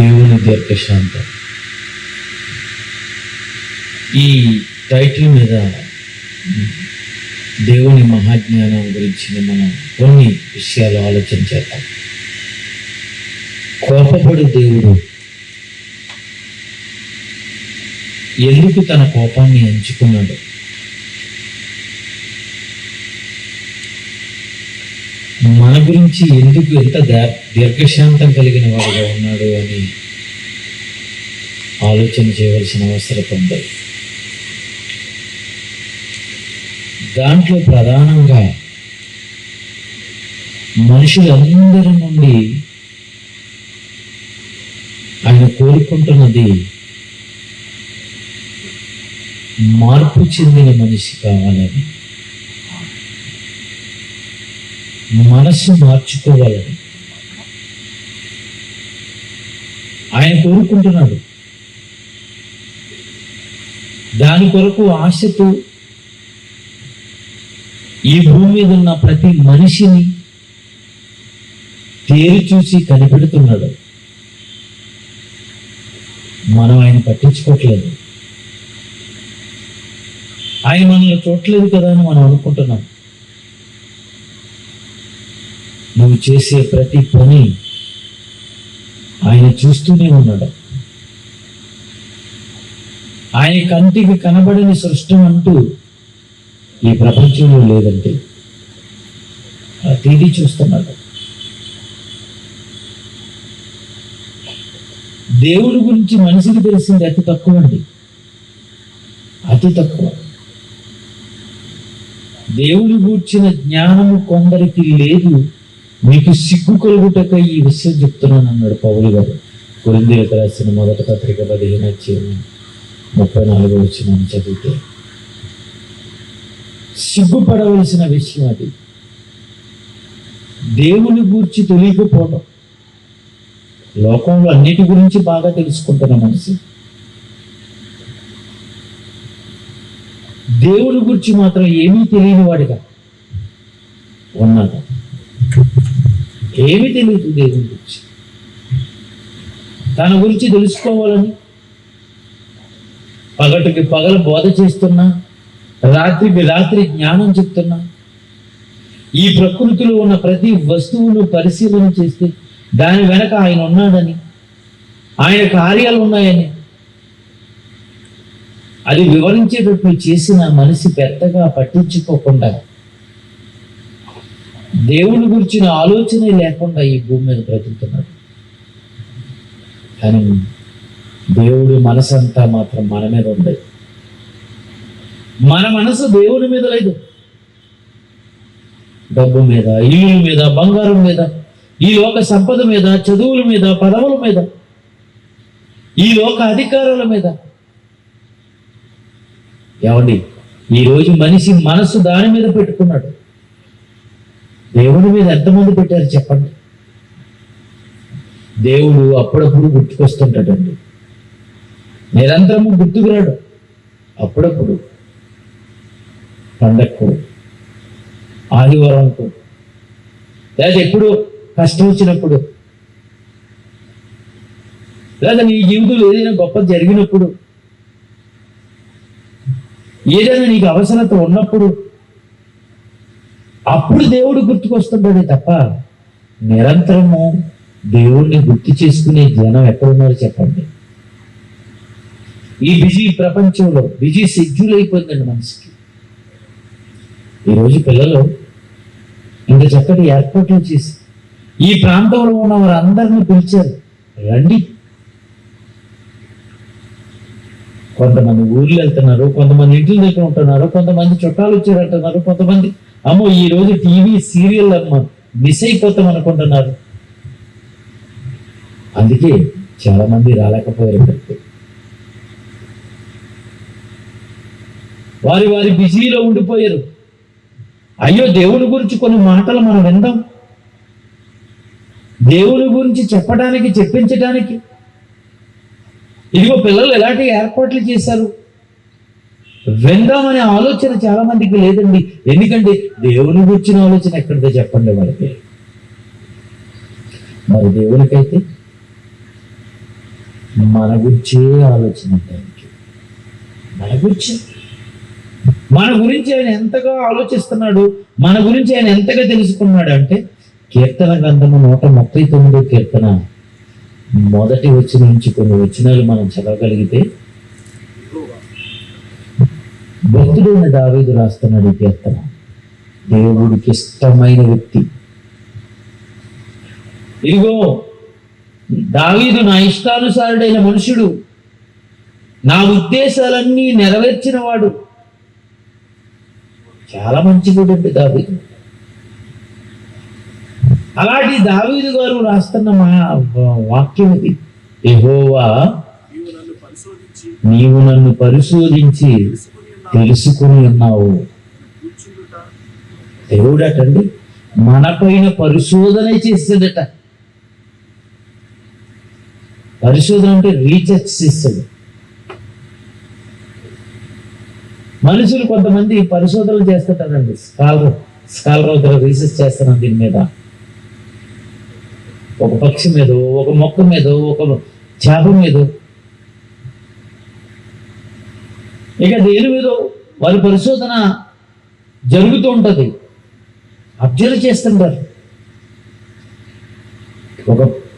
దేవుని దీర్ఘశాంతం. ఈ టైటిల్ మీద దేవుని మహాజ్ఞానం గురించి మనం కొన్ని విషయాలు ఆలోచన చేద్దాం. కోపపడు దేవుడు ఎందుకు తన కోపాన్ని ఎంచుకున్నాడు? మన గురించి ఎందుకు ఎంత దీర్ఘశాంతం కలిగిన వాడుగా ఉన్నాడు అని ఆలోచన చేయవలసిన అవసరం ఉంది. దాంట్లో ప్రధానంగా మనుషులందరి నుండి ఆయన కోరుకుంటున్నది మార్పు చెందిన మనిషి కావాలని, మనస్సు మార్చుకోవాలని ఆయన కోరుకుంటున్నాడు. దాని కొరకు ఆశతో ఈ భూమి మీద ఉన్న ప్రతి మనిషిని తేరి చూసి కనిపెడుతున్నాడు. మనం ఆయన పట్టించుకోవట్లేదు. ఆయన మనల్ని చూడలేదు కదా అని మనం అనుకుంటున్నాం. నువ్వు చేసే ప్రతి పని ఆయన చూస్తూనే ఉన్నాడు. ఆయన కంటికి కనబడని సృష్టి అంటూ ఈ ప్రపంచంలో లేదంటే ప్రతిదీ చూస్తున్నాడు. దేవుడి గురించి మనిషికి తెలిసింది అతి తక్కువ అండి, అతి తక్కువ. దేవుడి గూర్చిన జ్ఞానము కొందరికి లేదు, మీకు సిగ్గు కలుగుటకై ఈ విషయం చెప్తున్నాను అన్నాడు పౌలు గారు. కొరింథీయులకు రాసిన మొదటి పత్రిక 15:34 చదివితే సిగ్గుపడవలసిన విషయం అది. దేవుని గూర్చి తెలియకపోవడం. లోకంలో అన్నిటి గురించి బాగా తెలుసుకుంటున్న మనిషి దేవుని గురించి మాత్రం ఏమీ తెలియని వాడిగా ఉన్నాడు. ఏమీ తెలియదు దేవుని గురించి. తన గురించి తెలుసుకోవాలని పగటికి పగలు బోధ చేస్తున్నా, రాత్రికి రాత్రి జ్ఞానం చెప్తున్నా, ఈ ప్రకృతిలో ఉన్న ప్రతి వస్తువును పరిశీలన చేస్తే దాని వెనక ఆయన ఉన్నాడని, ఆయన కార్యాలు ఉన్నాయని అది వివరించేటప్పుడు చేసిన మనిషి పెద్దగా పట్టించుకోకుండా, దేవుని గురించిన ఆలోచనే లేకుండా ఈ భూమి మీద బ్రతుకుతున్నాడు. కానీ దేవుడి మనసంతా మాత్రం మన మీద ఉంది. మన మనసు దేవుని మీద లేదు. డబ్బు మీద, ఇల్లు మీద, బంగారం మీద, ఈ లోక సంపద మీద, చదువుల మీద, పదవుల మీద, ఈ లోక అధికారాల మీద. ఏమండి, ఈరోజు మనిషి మనసు దాని మీద పెట్టుకున్నాడు. దేవుని మీద ఎంతమంది పెట్టారు చెప్పండి? దేవుడు అప్పుడప్పుడు గుర్తుకొస్తుంటాడండి. నిరంతరము గుర్తుకురాడు. అప్పుడప్పుడు పండగకు, ఆదివారంకు, లేదా ఎప్పుడు కష్టం వచ్చినప్పుడు, లేదా నీ జీవితంలో ఏదైనా గొప్ప జరిగినప్పుడు, ఏదైనా నీకు అవసరత ఉన్నప్పుడు, అప్పుడు దేవుడు గుర్తుకొస్తుంటాడే తప్ప నిరంతరము దేవుణ్ణి గుర్తు చేసుకునే జనం ఎక్కడున్నారో చెప్పండి. ఈ బిజీ ప్రపంచంలో బిజీ షెడ్యూల్ అయిపోయిందండి మనిషికి. ఈరోజు పిల్లలు ఇంత చక్కటి ఏర్పాట్లు చేసి ఈ ప్రాంతంలో ఉన్న వారందరినీ పిలిచారు, రండి. కొంతమంది ఊర్లు వెళ్తున్నారు, కొంతమంది ఇంటి దగ్గర ఉంటున్నారు, కొంతమంది చుట్టాలు వచ్చారంటున్నారు, కొంతమంది అమ్మో ఈ రోజు టీవీ సీరియల్ అమ్మ మిస్ అయిపోతాం అనుకుంటున్నారు. అందుకే చాలా మంది రాలేకపోయారు. వారి వారి బిజీలో ఉండిపోయారు. అయ్యో, దేవుని గురించి కొన్ని మాటలు మనం విందాం, దేవుని గురించి చెప్పడానికి, చెప్పించడానికి. ఇదిగో పిల్లలు ఎలాంటి ఏర్పాట్లు చేశారు, విందామనే ఆలోచన చాలా మందికి లేదండి. ఎందుకంటే దేవుని గురించిన ఆలోచన ఎక్కడిదో చెప్పండి వాళ్ళకి. మరి దేవునికైతే మన గురించే ఆలోచన ఉంటాయి. మన గురించి ఆయన ఎంతగా ఆలోచిస్తున్నాడు, మన గురించి ఆయన ఎంతగా తెలుసుకున్నాడు అంటే కీర్తన గ్రంథము 139 కీర్తన మొదటి వచనం నుంచి కొన్ని వచనాలు మనం చదవగలిగితే భక్తుడైన దావీదు రాస్తున్నాడు ఈ కీర్తన. దేవుడికి ఇష్టమైన వ్యక్తి. ఇదిగో దావీదు నా ఇష్టానుసారుడైన మనుషుడు, నా ఉద్దేశాలన్నీ నెరవేర్చిన వాడు. చాలా మంచిగుడండి దావీదు. అలాంటి దావీదు గారు రాస్తున్న మా వాక్యం ఇది. యెహోవా నీవు నన్ను పరిశోధించి తెలుసుకుని ఉన్నావు. దేవుడటండి మన పైన పరిశోధన చేసేదట. పరిశోధన అంటే రీసెర్చ్ చేస్తాడు. మనుషులు కొంతమంది పరిశోధనలు చేస్తుంటారండి. స్కాలర్ రీసెర్చ్ చేస్తున్నాను దీని మీద, ఒక పక్షి మీద, ఒక మొక్క మీద, ఒక చేప మీద, ఇక దేని మీద వారి పరిశోధన జరుగుతూ ఉంటుంది. అబ్జర్వ్ చేస్తుంటారు.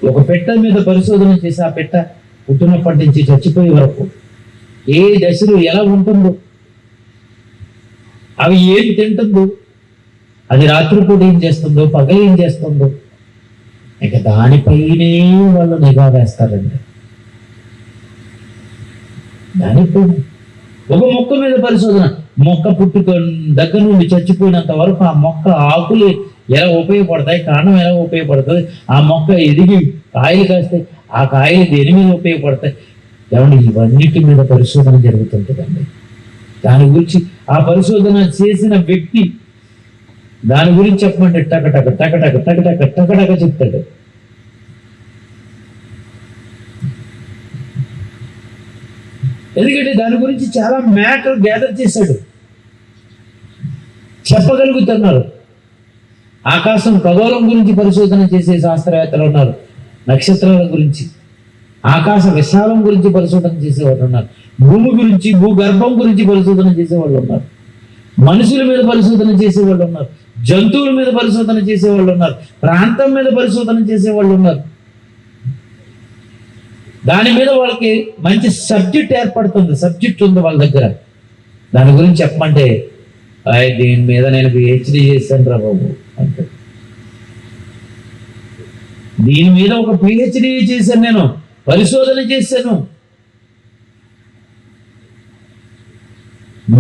ఒక పెట్ట మీద పరిశోధన చేసి ఆ పెట్ట పుట్టినప్పటి నుంచి చచ్చిపోయే వరకు ఏ దశలో ఎలా ఉంటుందో, అవి ఏం తింటుందో, అది రాత్రిపూట ఏం చేస్తుందో, పగలు ఏం చేస్తుందో, ఇక దానిపైనే వాళ్ళు నిఘా వేస్తారండి. దానిపైన ఒక మొక్క మీద పరిశోధన. మొక్క పుట్టుక దగ్గర నుండి చచ్చిపోయినంత వరకు ఆ మొక్క ఆకులు ఎలా ఉపయోగపడతాయి, కాండం ఎలా ఉపయోగపడుతుంది, ఆ మొక్క ఎదిగి కాయలు కాస్తాయి, ఆ కాయలు దేని మీద ఉపయోగపడతాయి, ఏమంటే ఇవన్నిటి మీద పరిశోధన జరుగుతుంటుందండి. దాని గురించి ఆ పరిశోధన చేసిన వ్యక్తి దాని గురించి చెప్పమంటే టకటక టకటక టకటక టకటక చెప్తాడు. ఎందుకంటే దాని గురించి చాలా మ్యాటర్ గ్యాదర్ చేశాడు. చెప్పగలుగుతున్నారు. ఆకాశం ఖగోళం గురించి పరిశోధన చేసే శాస్త్రవేత్తలు ఉన్నారు. నక్షత్రాల గురించి, ఆకాశ విశాలం గురించి పరిశోధన చేసేవాళ్ళు ఉన్నారు. భూమి గురించి, భూగర్భం గురించి పరిశోధన చేసేవాళ్ళు ఉన్నారు. మనుషుల మీద పరిశోధన చేసేవాళ్ళు ఉన్నారు. జంతువుల మీద పరిశోధన చేసేవాళ్ళు ఉన్నారు. ప్రాంతం మీద పరిశోధన చేసేవాళ్ళు ఉన్నారు. దాని మీద వాళ్ళకి మంచి సబ్జెక్ట్ ఏర్పడుతుంది. సబ్జెక్ట్ ఉంది వాళ్ళ దగ్గర. దాని గురించి చెప్పమంటే దీని మీద నేను పిహెచ్డి చేశాను రా బాబు అంటే, దీని మీద ఒక పిహెచ్డి చేశాను, నేను పరిశోధన చేశాను.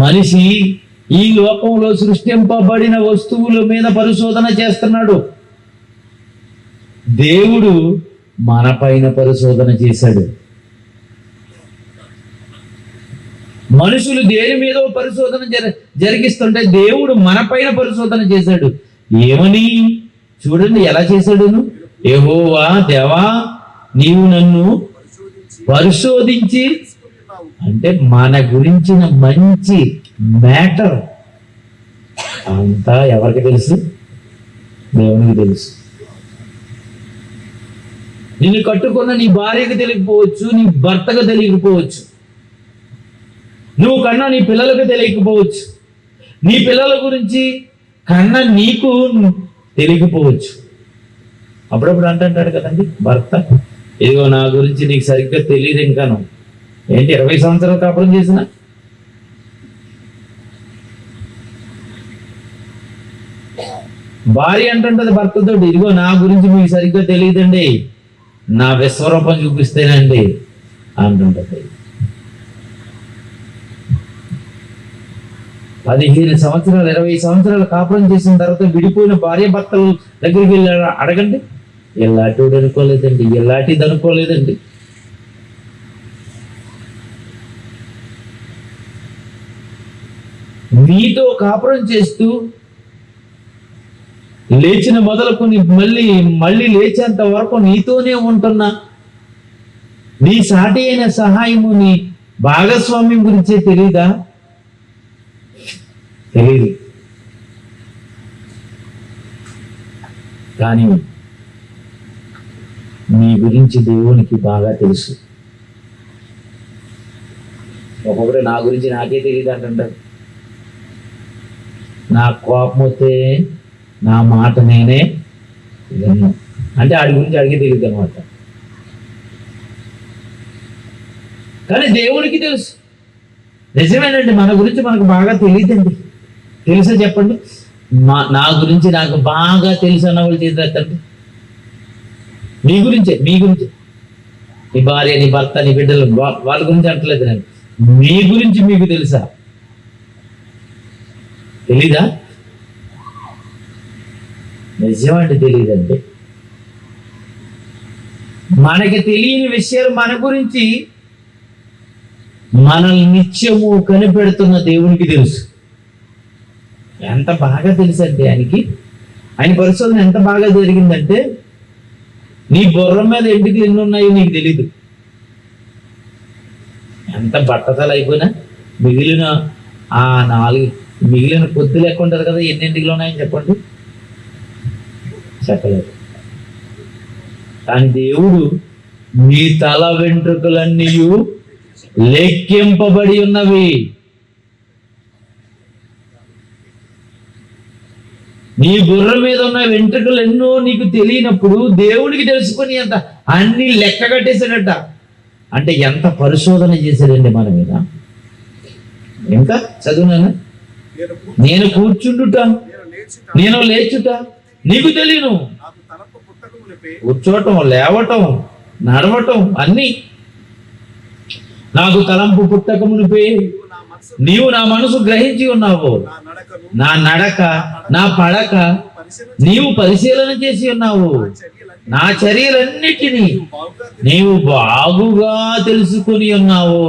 మనిషి ఈ లోకంలో సృష్టింపబడిన వస్తువుల మీద పరిశోధన చేస్తున్నాడు. దేవుడు మన పైన పరిశోధన చేశాడు. మనుషులు దేని మీద పరిశోధన జరిగిస్తుంటే దేవుడు మన పైన పరిశోధన చేశాడు. ఏమని చూడండి ఎలా చేశాడు. యెహోవా దేవా నీవు నన్ను పరిశోధించి, అంటే మన గురించిన మంచి మ్యాటర్ అంతా ఎవరికి తెలుసు? దేవునికి తెలుసు. నిన్ను కట్టుకున్న నీ భార్యకు తెలియకపోవచ్చు, నీ భర్తకు తెలియకపోవచ్చు, నువ్వు కన్నా నీ పిల్లలకు తెలియకపోవచ్చు, నీ పిల్లల గురించి కన్నా నీకు తెలియకపోవచ్చు. అప్పుడప్పుడు అంటుంటాడు కదండి భర్త, ఇదిగో నా గురించి నీకు సరిగ్గా తెలియదు ఇంకాను. ఏంటి 20 సంవత్సరాలు కాపురం చేసిన? భార్య అంటుంటది భర్తతో, ఇదిగో నా గురించి మీకు సరిగ్గా తెలియదండి, నా విశ్వరూపం చూపిస్తేనండి అంటుంటది. 15 సంవత్సరాలు 20 సంవత్సరాలు కాపురం చేసిన తర్వాత విడిపోయిన భార్య భర్తల దగ్గరికి వెళ్ళి అడగండి, ఎలాంటిది అనుకోలేదండి, ఎలాంటిది అనుకోలేదండి. నీతో కాపురం చేస్తూ లేచిన మొదలుకొని మళ్ళీ లేచేంత వరకు నీతోనే ఉంటున్నా నీ సాటి అయిన సహాయము, నీ భాగస్వామ్యం గురించే తెలీదా? తెలియదు. కానీ నీ గురించి దేవునికి బాగా తెలుసు. ఒక్కొక్కటి నా గురించి నాకే తెలియదు అంటుంటారు. నా కోపం వస్తే నా మాట నేనే విన్ను అంటే ఆడి గురించి అడిగి తెలియదు అనమాట. కానీ దేవుడికి తెలుసు. నిజమేనండి, మన గురించి మనకు బాగా తెలియదండి. తెలుసా చెప్పండి? నా గురించి నాకు బాగా తెలుసు అన్న వాళ్ళు చేద్దండి. మీ గురించే, నీ భార్య, నీ భర్త, నీ బిడ్డలు, వాళ్ళ గురించి అంటలేదు నేను. మీ గురించి మీకు తెలుసా? తెలీదా? నిజమండి, తెలియదండి. మనకి తెలియని విషయాలు మన గురించి మనల్ని నిత్యము కనిపెడుతున్న దేవునికి తెలుసు. ఎంత బాగా తెలుసు అంటే ఆయన పరిశోధన ఎంత బాగా జరిగిందంటే, నీ బుర్ర మీద ఎంటికలు ఎన్ని ఉన్నాయో నీకు తెలీదు. ఎంత బట్టతలు అయిపోయినా మిగిలిన కొద్ది లెక్క ఉంటుంది కదా, ఎన్ని ఎంటికలు ఉన్నాయని చెప్పండి, చెప్పలేదు. కానీ దేవుడు నీ తల వెంట్రుకలన్నీ లెక్కింపబడి ఉన్నవి. నీ బుర్ర మీద ఉన్న వెంట్రుకలు ఎన్నో నీకు తెలియనప్పుడు దేవుడికి తెలుసుకొని అంత అన్ని లెక్క కట్టేశాడట. అంటే ఎంత పరిశోధన చేశాడండి మన మీద. ఇంకా చదువునా, నేను కూర్చుండుట, నేను లేచుట నీకు తెలియను. కూర్చోవటం, లేవటం, నడవటం అన్ని నాకు తలంపు పుట్టకమునిపే నీవు నా మనసు గ్రహించి ఉన్నావు. నా నడక, నా పడక నీవు పరిశీలన చేసి ఉన్నావు. నా చర్యలన్నిటినీ నీవు బాగుగా తెలుసుకొని ఉన్నావు.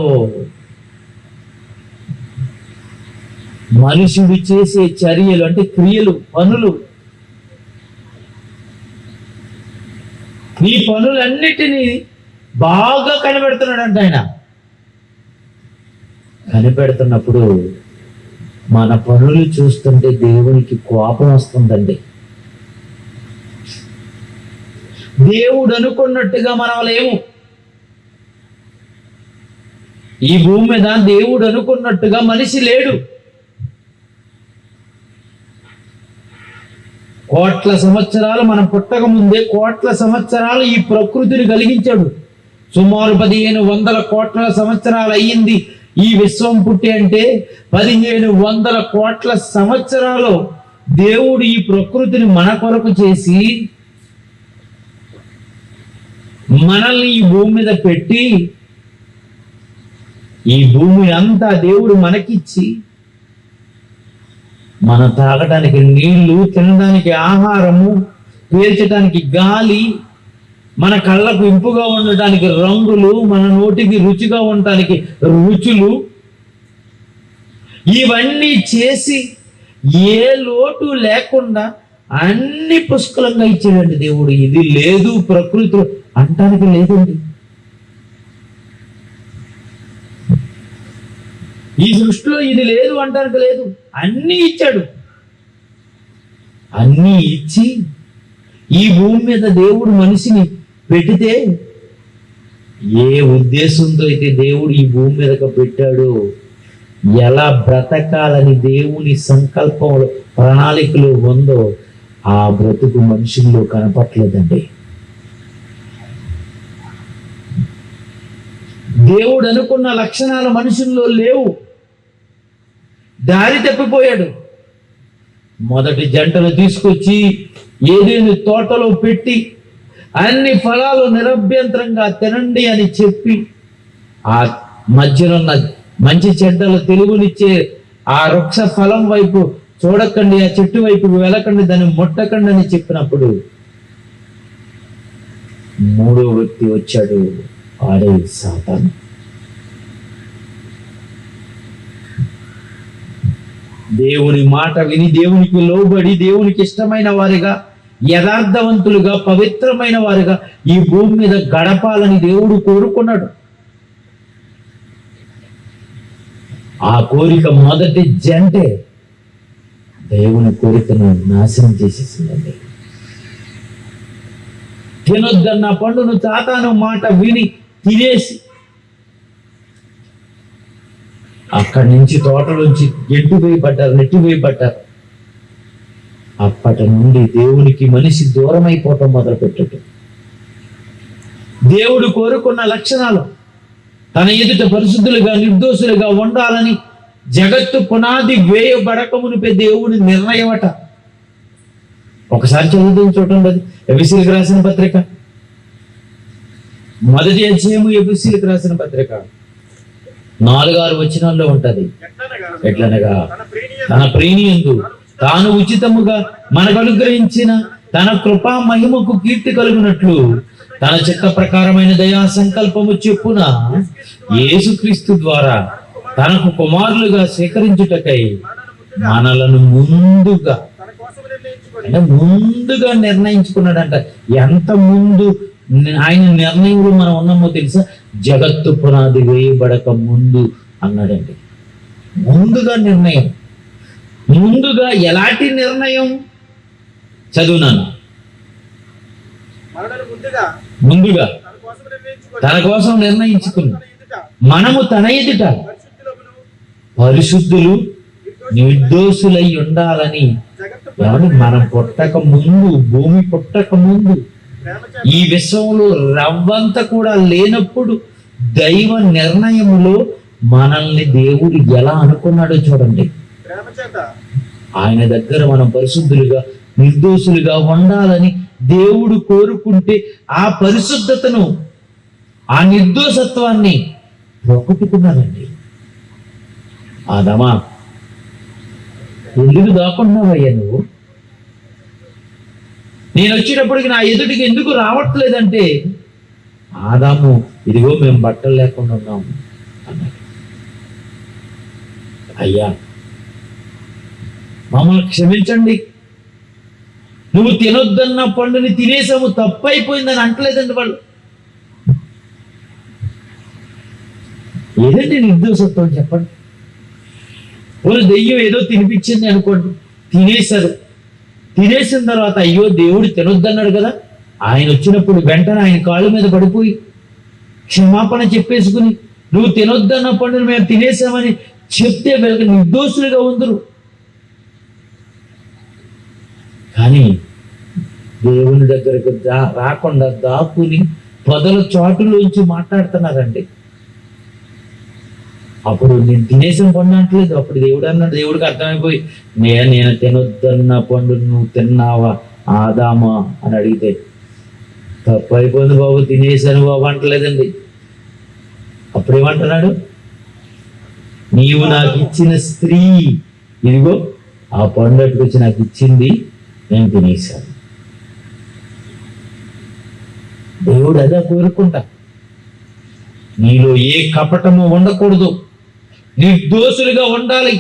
మనుషుడు చేసే చర్యలు అంటే క్రియలు, పనులు, ఈ పనులన్నిటినీ బాగా కనిపెడుతున్నాడంట ఆయన. కనిపెడుతున్నప్పుడు మన పనులు చూస్తుంటే దేవునికి కోపం వస్తుందండి. దేవుడు అనుకున్నట్టుగా మనం లేము. ఈ భూమి మీద దేవుడు అనుకున్నట్టుగా మనిషి లేడు. కోట్ల సంవత్సరాలు మనం పుట్టక ముందే కోట్ల సంవత్సరాలు ఈ ప్రకృతిని కలిగించాడు. సుమారు 1500 కోట్ల సంవత్సరాలు అయ్యింది ఈ విశ్వం పుట్టి. అంటే 1500 కోట్ల సంవత్సరాలు దేవుడు ఈ ప్రకృతిని మన కొరకు చేసి మనల్ని ఈ భూమి మీద పెట్టి, ఈ భూమి అంతా దేవుడు మనకిచ్చి, మనం తాగటానికి నీళ్లు, తినడానికి ఆహారము, పీల్చడానికి గాలి, మన కళ్ళకు ఇంపుగా ఉండటానికి రంగులు, మన నోటికి రుచిగా ఉండటానికి రుచులు, ఇవన్నీ చేసి ఏ లోటు లేకుండా అన్ని పుష్కలంగా ఇచ్చాడండి దేవుడు. ఇది లేదు ప్రకృతిలో అంటానికి లేదండి. ఈ సృష్టిలో ఇది లేదు అంటానికి లేదు. అన్నీ ఇచ్చాడు. అన్నీ ఇచ్చి ఈ భూమి మీద దేవుడు మనిషిని పెడితే ఏ ఉద్దేశంతో అయితే దేవుడు ఈ భూమి మీదకి పెట్టాడో, ఎలా బ్రతకాలని దేవుని సంకల్పంలో, ప్రణాళికలో ఉందో ఆ బ్రతుకు మనుషుల్లో కనపట్లేదండి. దేవుడు అనుకున్న లక్షణాలు మనుషుల్లో లేవు. దారి తప్పిపోయాడు. మొదటి జంటను తీసుకొచ్చి ఏదేని తోటలో పెట్టి అన్ని ఫలాలు నిరభ్యంతరంగా తినండి అని చెప్పి, ఆ మధ్యనున్న మంచి చెడ్డలు తెలుగునిచ్చే ఆ వృక్ష ఫలం వైపు చూడకండి, ఆ చెట్టు వైపు వెళ్ళకండి, దాన్ని ముట్టకండి అని చెప్పినప్పుడు మూడో వ్యక్తి వచ్చాడు, ఆడే సాతాను. దేవుని మాట విని, దేవునికి లోబడి, దేవునికి ఇష్టమైన వారిగా, యథార్థవంతులుగా, పవిత్రమైన వారిగా ఈ భూమి మీద గడపాలని దేవుడు కోరుకున్నాడు. ఆ కోరిక మొదటి జంటే దేవుని కోరికను నాశనం చేసేసిందండి. తినొద్దన్న పండును సాతాను మాట విని తినేసి అక్కడి నుంచి తోటలోంచి నెట్టివేయబడ్డారు. అప్పటి నుండి దేవునికి మనిషి దూరం అయిపోవటం మొదలుపెట్టాడు. దేవుడు కోరుకున్న లక్షణాలు తన ఎదుట పరిశుద్ధులుగా నిర్దోషులుగా ఉండాలని జగత్తు పునాది వేయబడకమునిపై దేవుని నిర్ణయం అట. ఒకసారి చదువుతుంది చూడండి, అది ఎఫెసీయులకు రాసిన పత్రిక 1వ అధ్యాయము ఎఫెసీయులకు రాసిన పత్రిక 4-6 వచనాల్లో ఉంటది. ఎట్లనగా తన ప్రేమియందు తాను ఉచితముగా మనకు అనుగ్రహించిన తన కృపా మహిమకు కీర్తి కలుగునట్లు తన చిత్త ప్రకారమైన దయా సంకల్పము చొప్పున యేసుక్రీస్తు ద్వారా తనకు కుమారులుగా స్వీకరించుటకై మనలను ముందుగా నిర్ణయించుకున్నాడంట. ఎంత ముందు ఆయన నిర్ణయంలో మనం ఉన్నామో తెలుసా? జగత్తు పునాది వేయబడక ముందు అన్నాడండి. ముందుగా నిర్ణయం. ముందుగా ఎలాంటి నిర్ణయం? చదువునాను. ముందుగా తన కోసం నిర్ణయించుకుని మనము తన ఎదుట పరిశుద్ధులు నిర్దోషులై ఉండాలని. మనం పుట్టక ముందు, భూమి పుట్టక ముందు, ఈ విశ్వంలో రవ్వంత కూడా లేనప్పుడు దైవ నిర్ణయములో మనల్ని దేవుడు ఎలా అనుకున్నాడో చూడండి. ఆయన దగ్గర మనం పరిశుద్ధులుగా నిర్దోషులుగా ఉండాలని దేవుడు కోరుకుంటే ఆ పరిశుద్ధతను, ఆ నిర్దోషత్వాన్ని పోగొట్టుకున్నారండి. ఆదామా, ఎందుకు దాక్కున్నావయ్యా నువ్వు? నేను వచ్చేటప్పటికి నా ఎదుటికి ఎందుకు రావట్లేదంటే, ఆదాము ఇదిగో మేము బట్టలు లేకుండా ఉన్నాము అన్నాడు. అయ్యా మమ్మల్ని క్షమించండి, నువ్వు తినొద్దన్న పండుని తినేసాము, తప్పైపోయిందని అంటలేదండి వాళ్ళు. ఏదండి నిర్దోషత్వం చెప్పండి? వాళ్ళు దెయ్యం ఏదో తినిపించింది అనుకోండి, తినేశారు. తినేసిన తర్వాత అయ్యో దేవుడు తినొద్దన్నాడు కదా, ఆయన వచ్చినప్పుడు వెంటనే ఆయన కాళ్ళ మీద పడిపోయి క్షమాపణ చెప్పేసుకుని నువ్వు తినొద్దన్న పండుని మేము తినేసామని చెప్తే వీళ్ళకి నిర్దోషులుగా ఉందరు. కానీ దేవుని దగ్గరకు రాకుండా దాక్కుని పొదల చాటులోంచి మాట్లాడుతున్నారండి. అప్పుడు నేను తినేసిన పండు అంటలేదు. అప్పుడు దేవుడు అన్నాడు, దేవుడికి అర్థమైపోయి నేను తినొద్దన్న పండు నువ్వు తిన్నావా ఆదామా అని అడిగితే, తప్పు అయిపోయింది బాబు, తినేసాను బాబు అంటలేదండి. అప్పుడేమంటున్నాడు, నీవు నాకు ఇచ్చిన స్త్రీ ఇదిగో ఆ పండు అట్టుకొచ్చి నాకు ఇచ్చింది, నేను తినేశాను. దేవుడు అదే కోరుకుంటా, నీలో ఏ కపటము ఉండకూడదు, నిర్దోషులుగా ఉండాలి,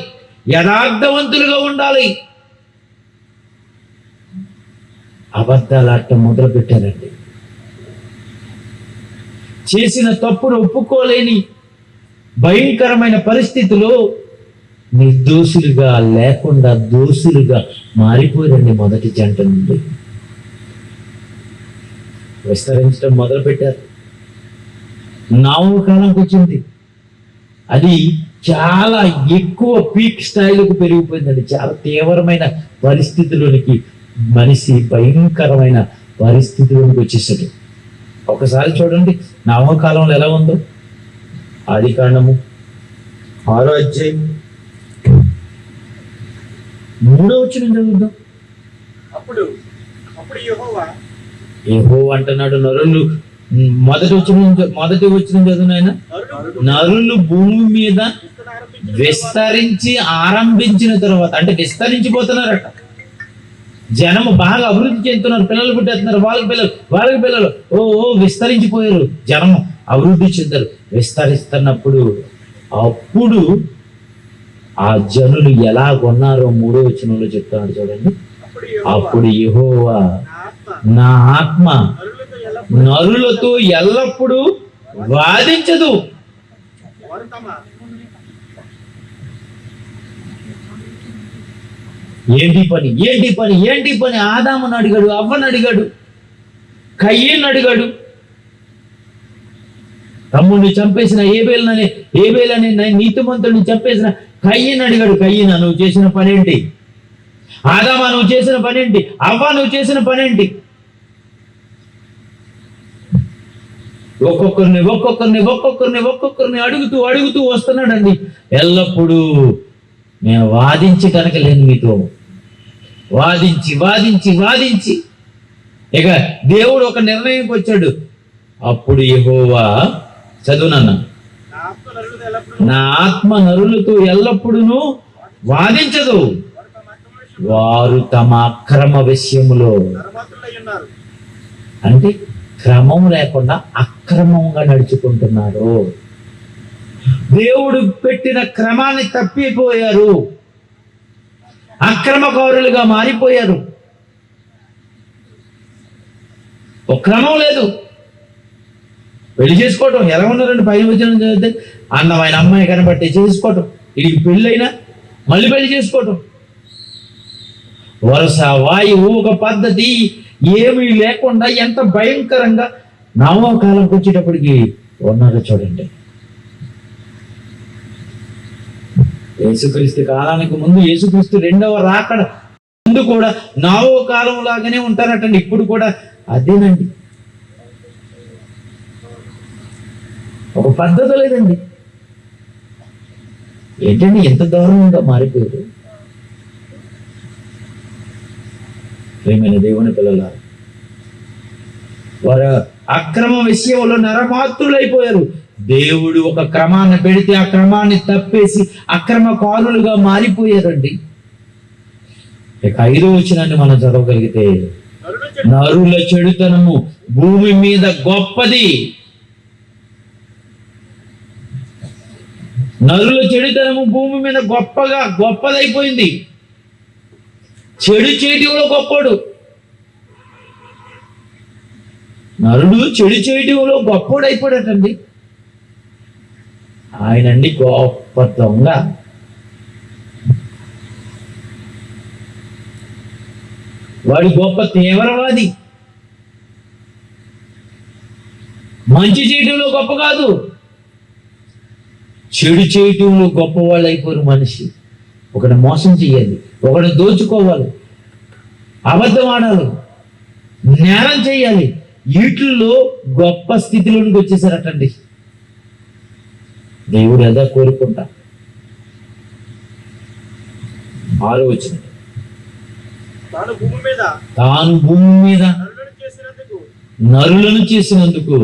యథార్థవంతులుగా ఉండాలి. అబద్ధాలు ఆడటం మొదలు పెట్టారండి. చేసిన తప్పును ఒప్పుకోలేని భయంకరమైన పరిస్థితిలో నిర్దోషులుగా లేకుండా దోషులుగా మారిపోయారండి. మొదటి జంట నుండి విస్తరించడం మొదలు పెట్టారు. కాలంకి వచ్చింది, అది చాలా ఎక్కువ పీక్ స్థాయిలోకి పెరిగిపోయిందండి. చాలా తీవ్రమైన పరిస్థితిలోనికి మనిషి భయంకరమైన పరిస్థితిలోనికి వచ్చేసాడు. ఒకసారి చూడండి కాలంలో ఎలా ఉందో. ఆదికాండము 6వ అధ్యాయం 3వ వచనం చదువుదాం. అప్పుడు యెహోవా అంటున్నాడు, నరులు మొదటి వచ్చిన చదువునైనా నరులు భూమి మీద విస్తరించి ఆరంభించిన తర్వాత, అంటే విస్తరించిపోతున్నారట. జనము బాగా అభివృద్ధి చెందుతున్నారు, పిల్లలు పుట్టేస్తున్నారు, వాళ్ళకి పిల్లలు విస్తరించిపోయారు. జనము అభివృద్ధి చెందారు. విస్తరిస్తున్నప్పుడు అప్పుడు ఆ జనులు ఎలా కొన్నారో 3వ వచనంలో చెప్తున్నాడు చూడండి. అప్పుడు యెహోవా నా ఆత్మ నరులతో ఎల్లప్పుడూ వాదించదు. ఏంటి పని ఆదామును అడిగాడు, అవ్వను అడిగాడు, కయ్యను అడిగాడు. తమ్ముడిని చంపేసిన ఏబేలనే నీతిమంతుడిని చంపేసిన కయ్యను అడిగాడు, కయ్యనా నువ్వు చేసిన పనేంటి? ఆదామా నువ్వు చేసిన పనేంటి? అవ్వ నువ్వు చేసిన పనేంటి? ఒక్కొక్కరిని అడుగుతూ వస్తున్నాడండి. ఎల్లప్పుడూ నేను వాదించి కనుక లేను మీతో, వాదించి ఇక దేవుడు ఒక నిర్ణయంకి వచ్చాడు. అప్పుడు యెహోవా, చదువునన్న, నా ఆత్మ నరులతో ఎల్లప్పుడూ వాదించదు, వారు తమ అక్రమ విషయములో, అంటే క్రమం లేకుండా అక్రమంగా నడుచుకుంటున్నారు. దేవుడు పెట్టిన క్రమాన్ని తప్పిపోయారు, అక్రమకారులుగా మారిపోయారు. ఒక క్రమం లేదు. పెళ్లి చేసుకోవటం ఎలా ఉన్నారండి? పైన వచ్చిన చదివితే అందమైన అమ్మాయి కనబట్టి చేసుకోవటం, ఇది పెళ్ళైనా మళ్ళీ పెళ్లి చేసుకోవటం, వరుస వాయువు ఒక పద్ధతి ఏమీ లేకుండా ఎంత భయంకరంగా నవకాలంకి వచ్చేటప్పటికి ఉన్నారో చూడండి. యేసుక్రీస్తు కాలానికి ముందు, యేసుక్రీస్తు రెండవ రాకడ ముందు కూడా నావో కాలం లాగానే ఉంటారటండి. ఇప్పుడు కూడా అదేనండి, ఒక పద్ధతి లేదండి. ఏంటండి ఎంత దారుణంగా మారిపోయారు? ప్రియమైన దేవుని పిల్లలారా, వారు అక్రమ విషయంలో నరమాత్రులైపోయారు. దేవుడు ఒక క్రమాన్ని పెడితే ఆ క్రమాన్ని తప్పేసి అక్రమకారులుగా మారిపోయారండి. ఇక 5వ వచనాన్ని మనం చదవగలిగితే, నరుల చెడుతనము భూమి మీద గొప్పది. నరుల చెడుతనము భూమి మీద గొప్పదైపోయింది. చెడు చేయటంలో గొప్పడు నరుడు, చెడు చేయటంలో గొప్పడు అయిపోయాడటండి. ఆయనండి గొప్ప దొంగ. వాడి గొప్ప తీవ్రవాది. మంచి చేయటంలో గొప్ప కాదు, చెడు చేయటంలో గొప్పవాళ్ళు అయిపోరు. మనిషి ఒకటి మోసం చేయాలి, ఒకటి దోచుకోవాలి, అబద్ధం ఆడాలి, నేరం చేయాలి, వీటిల్లో గొప్ప స్థితిలోనికి వచ్చేసారటండి. దేవుడు ఎదా కోరుకుంటా. 6వ వచనం, తాను భూమి మీద నరులను చేసినందుకు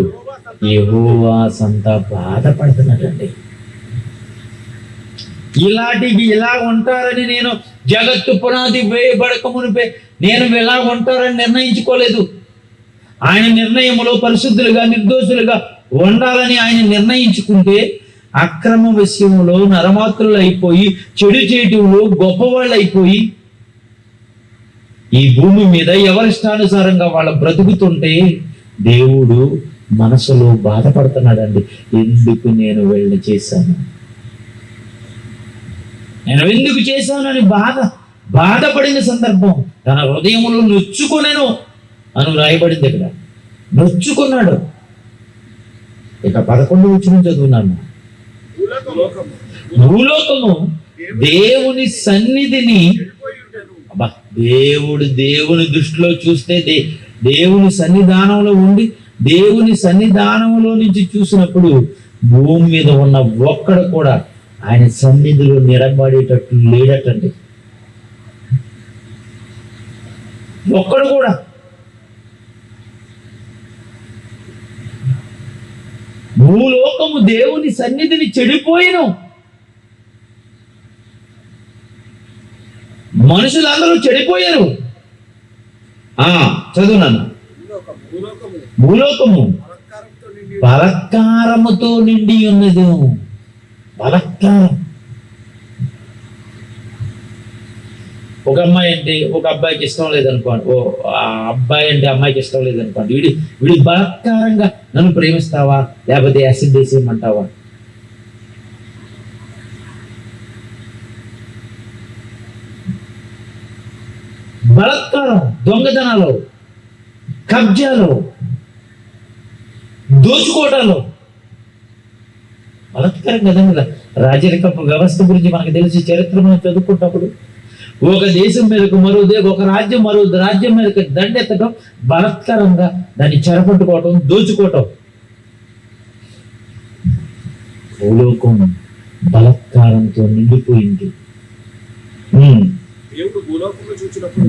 యెహోవా సంత బాధపడుతున్నాడండి. ఇలా ఉంటారని నేను జగత్తు పునాది వేయబడక మునిపే నేను ఇలా ఉంటారని నిర్ణయించుకోలేదు. ఆయన నిర్ణయములో పరిశుద్ధులుగా నిర్దోషులుగా ఉండాలని ఆయన నిర్ణయించుకుంటే, అక్రమ విషయంలో నరమాత్రులు అయిపోయి, చెడు చేయటంలో గొప్పవాళ్ళు అయిపోయి, ఈ భూమి మీద ఎవరిష్టానుసారంగా వాళ్ళ బ్రతుకుతుంటే దేవుడు మనసులో బాధపడుతున్నాడండి. ఎందుకు నేను వీళ్ళని చేశాను, నేను ఎందుకు చేశానని బాధపడిన సందర్భం తన హృదయంలో నొచ్చుకొనెను అని రాయబడింది. ఇక్కడ నొచ్చుకున్నాడు. ఇక 11వ వచనం చదువున్నాను. భూలోకము దేవుని సన్నిధిని, దేవుని దృష్టిలో చూస్తే దేవుని సన్నిధానంలో ఉండి దేవుని సన్నిధానంలో నుంచి చూసినప్పుడు భూమి మీద ఉన్న ఒక్కడు కూడా ఆయన సన్నిధిలో నిలబడేటట్టు లేడటండి. ఒక్కడు కూడా. భూలోకము దేవుని సన్నిధిని చెడిపోయిను. మనుషులందరూ చెడిపోయారు. చదువున్నాను. భూలోకము బలత్కారముతో నిండి ఉన్నది. బలత్కారం. ఒక అమ్మాయి అంటే ఒక అబ్బాయికి ఇష్టం లేదనుకోండి, ఆ అబ్బాయి అంటే అమ్మాయికి ఇష్టం లేదనుకోండి, వీడి బలత్కారంగా నన్ను ప్రేమిస్తావా లేకపోతే యాసిడ్ వేసేయమంటావా? బలత్కారం, దొంగతనాలు, కబ్జాలు, దోచుకోవటాలు, బలత్కారం కదండి. రాజరికపు వ్యవస్థ గురించి మనకు తెలిసి చరిత్ర మనం చదువుకుంటప్పుడు ఒక దేశం మీదకు ఒక రాజ్యం మరో రాజ్యం మీదకి దండెత్తడం, బలత్కారంగా దాన్ని చెరపట్టుకోవటం, దోచుకోవటం. భూలోకం బలత్కారంతో నిండిపోయింది.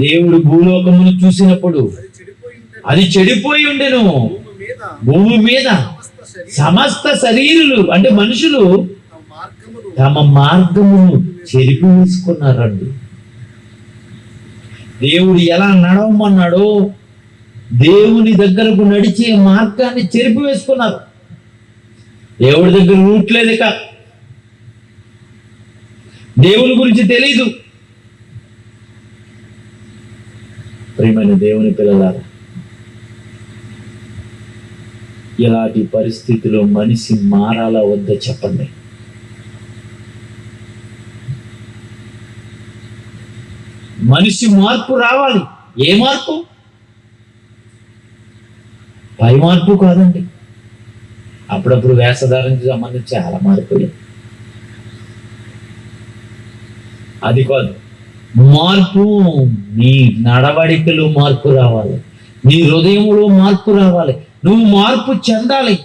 దేవుడు భూలోకమును చూసినప్పుడు అది చెడిపోయి ఉండెను. భూమి మీద సమస్త శరీరులు అంటే మనుషులు తమ మార్గమును చెరిపి వేసుకున్నారండి. దేవుడు ఎలా నడవమన్నాడో దేవుని దగ్గరకు నడిచే మార్గాన్ని చెరిపి వేసుకున్నారు. దేవుడి దగ్గర రూట్ లేదు, ఇక దేవుని గురించి తెలీదు. ప్రియమైన దేవుని పిల్లలారా, ఇలాంటి పరిస్థితిలో మనిషి మారాలా వద్దా చెప్పండి? మనిషి మార్పు రావాలి. ఏ మార్పు? పై మార్పు కాదండి. అప్పుడప్పుడు వేషధారణకు సంబంధించి చాలా మార్పులు, అది కాదు. మార్పు నీ నడవడికలో మార్పు రావాలి, నీ హృదయంలో మార్పు రావాలి, నువ్వు మార్పు చెందాలి.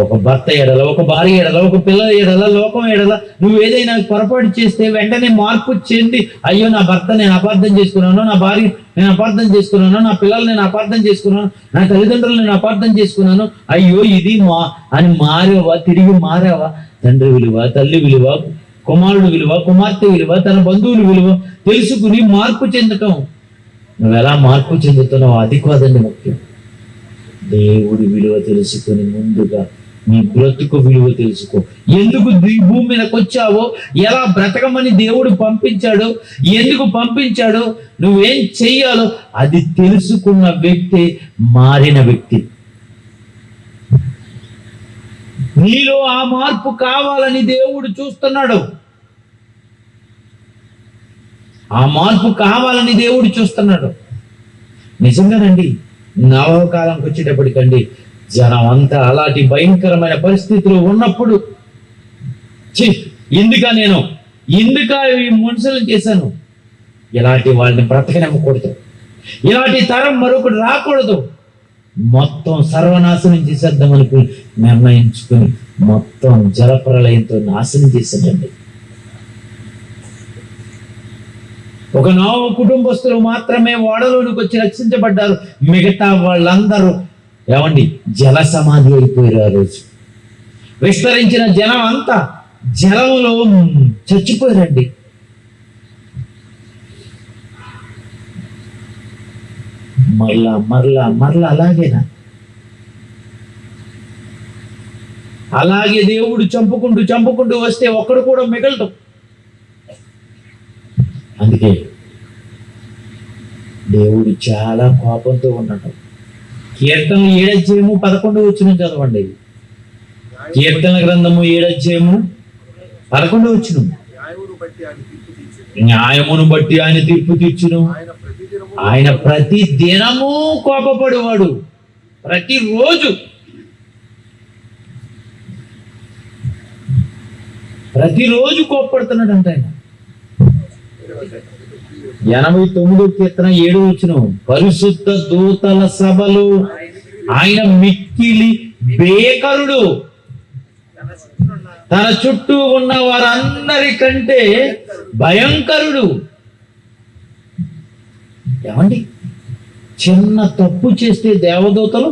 ఒక భర్త ఎడల, ఒక భార్య ఎడల, ఒక పిల్లల ఎడల, లోకం ఎడల నువ్వు ఏదైనా పొరపాటు చేస్తే వెంటనే మార్పు చెంది, అయ్యో నా భర్త నేను అపార్థం చేసుకున్నాను, నా భార్య నేను అపార్థం చేసుకున్నాను, నా పిల్లలు నేను అపార్థం చేసుకున్నాను, నా తల్లిదండ్రులు నేను అపార్థం చేసుకున్నాను, అయ్యో ఇది అని మారావా? తిరిగి మారావా? తండ్రి విలువ, తల్లి విలువ, కుమారుడు విలువ, కుమార్తె విలువ, తన బంధువుల విలువ తెలుసుకుని మార్పు చెందటం. నువ్వు ఎలా మార్పు చెందుతున్నావు అది కాదండి ముఖ్యం. దేవుడి విలువ తెలుసుకుని ముందుగా నీ బ్రతుకు విలువ తెలుసుకో. ఎందుకు భూమి మీదకి వచ్చావో, ఎలా బ్రతకమని దేవుడు పంపించాడో, ఎందుకు పంపించాడో, నువ్వేం చెయ్యాలో అది తెలుసుకున్న వ్యక్తి మారిన వ్యక్తి. నీలో ఆ మార్పు కావాలని దేవుడు చూస్తున్నాడు. ఆ మార్పు కావాలని దేవుడు చూస్తున్నాడు. నిజంగానండి, నవకాలంకి వచ్చేటప్పటికండి జనం అంతా అలాంటి భయంకరమైన పరిస్థితులు ఉన్నప్పుడు ఎందుక ఈ మనుషులను చేశాను, ఇలాంటి వాళ్ళని బ్రతకనివ్వకూడదు, ఇలాంటి తరం మరొకటి రాకూడదు, మొత్తం సర్వనాశనం చేసేద్దామని నిర్ణయించుకుని మొత్తం జలప్రలయంతో నాశనం చేశాడండి. ఒక 4 కుటుంబస్తులు మాత్రమే ఓడలోనికి వచ్చి రక్షించబడ్డారు. మిగతా వాళ్ళందరూ ఏమండి జల సమాధి అయిపోయారు. ఆ రోజు విస్తరించిన జనం అంతా జలంలో చచ్చిపోయారండి. మరలా అలాగేనా? అలాగే దేవుడు చంపుకుంటూ వస్తే ఒక్కడు కూడా మిగలదు. అందుకే దేవుడు చాలా కోపంతో ఉన్నాడు. కీర్తన 7వ అధ్యాయము 11వ వచనం చదవండి. కీర్తన గ్రంథము 7వ అధ్యాయము 11వ వచనం. న్యాయమును బట్టి ఆయన తీర్పు తీర్చును. ఆయన ప్రతి దినము కోపపడేవాడు. ప్రతిరోజు కోపడుతున్నాడు ఆయన. 89వ కీర్తన 7వ వచనం. పరిశుద్ధ దూతల సభలు ఆయన మిక్కిలి భేకరుడు, తన చుట్టూ ఉన్న వారందరికంటే భయంకరుడు. ఏమండి, చిన్న తప్పు చేస్తే దేవదూతలు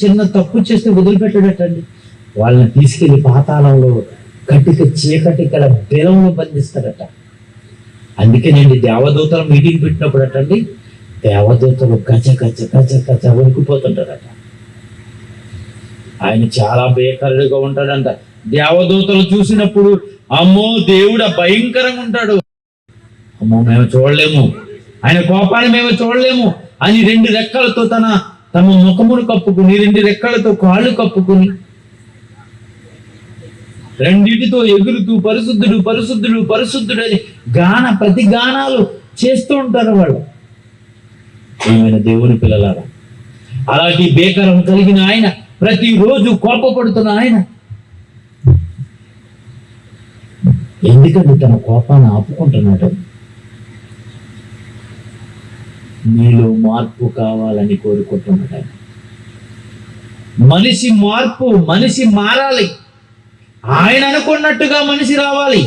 చిన్న తప్పు చేస్తే వదిలిపెట్టాడటండి. వాళ్ళని తీసుకెళ్లి పాతాళంలో చీకటి గల బెలంలో బంధిస్తాడట. అందుకేనండి దేవదూతలు మీటింగ్ పెట్టినప్పుడు అటండి, దేవదూతలు గజ వణికిపోతుంటారట. ఆయన చాలా భయంకరుడుగా ఉంటాడంట. దేవదూతలు చూసినప్పుడు అమ్మో దేవుడు భయంకరంగా ఉంటాడు, అమ్మో మేము చూడలేము, ఆయన కోపాన్ని మేము చూడలేము అని 2 రెక్కలతో తమ ముఖమును కప్పుకుని, 2 రెక్కలతో కాళ్ళు కప్పుకుని, రెండిటితో ఎగురుతూ పరిశుద్ధుడు అని ప్రతి గానాలు చేస్తూ ఉంటారు వాళ్ళు. ఏమైనా దేవుని పిల్లలారా, అలాంటి బేకరం కలిగిన ఆయన ప్రతిరోజు కోపపడుతున్న ఆయన ఎందుకంటే తన కోపాన్ని ఆపుకుంటున్నాడు? నీలో మార్పు కావాలని కోరుకుంటున్నాడు ఆయన. మనిషి మార్పు, మనిషి మారాలి. ఆయన అనుకున్నట్టుగా మనిషి రావాలి.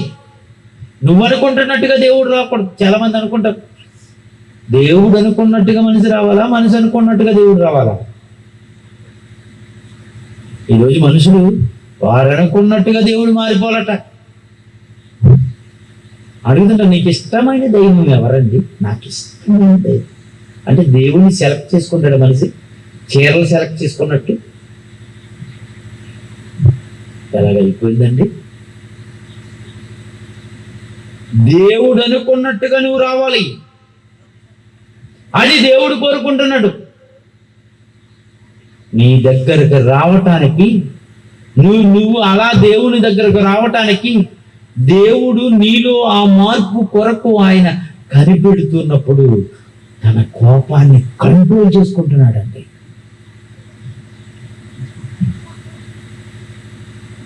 నువ్వు అనుకుంటున్నట్టుగా దేవుడు రాకూడదు. చాలా మంది అనుకుంటారు దేవుడు అనుకున్నట్టుగా మనిషి రావాలా, మనిషి అనుకున్నట్టుగా దేవుడు రావాలా? ఈరోజు మనుషులు వారు అనుకున్నట్టుగా దేవుడు మారిపోవాలట. అడుగుతుంటా, నీకు ఇష్టమైన దైవం ఎవరండి? నాకు ఇష్టమైన దైవం అంటే దేవుడిని సెలెక్ట్ చేసుకుంటాడు మనిషి, చీరలు సెలెక్ట్ చేసుకున్నట్టు. ఎలాగైపోయిందండి? దేవుడు అనుకున్నట్టుగా నువ్వు రావాలి, అది దేవుడు కోరుకుంటున్నాడు. నీ దగ్గరకు రావటానికి, నువ్వు అలా దేవుని దగ్గరకు రావటానికి దేవుడు నీలో ఆ మార్పు కొరకు ఆయన కనిపెడుతున్నప్పుడు తన కోపాన్ని కంట్రోల్ చేసుకుంటున్నాడండి.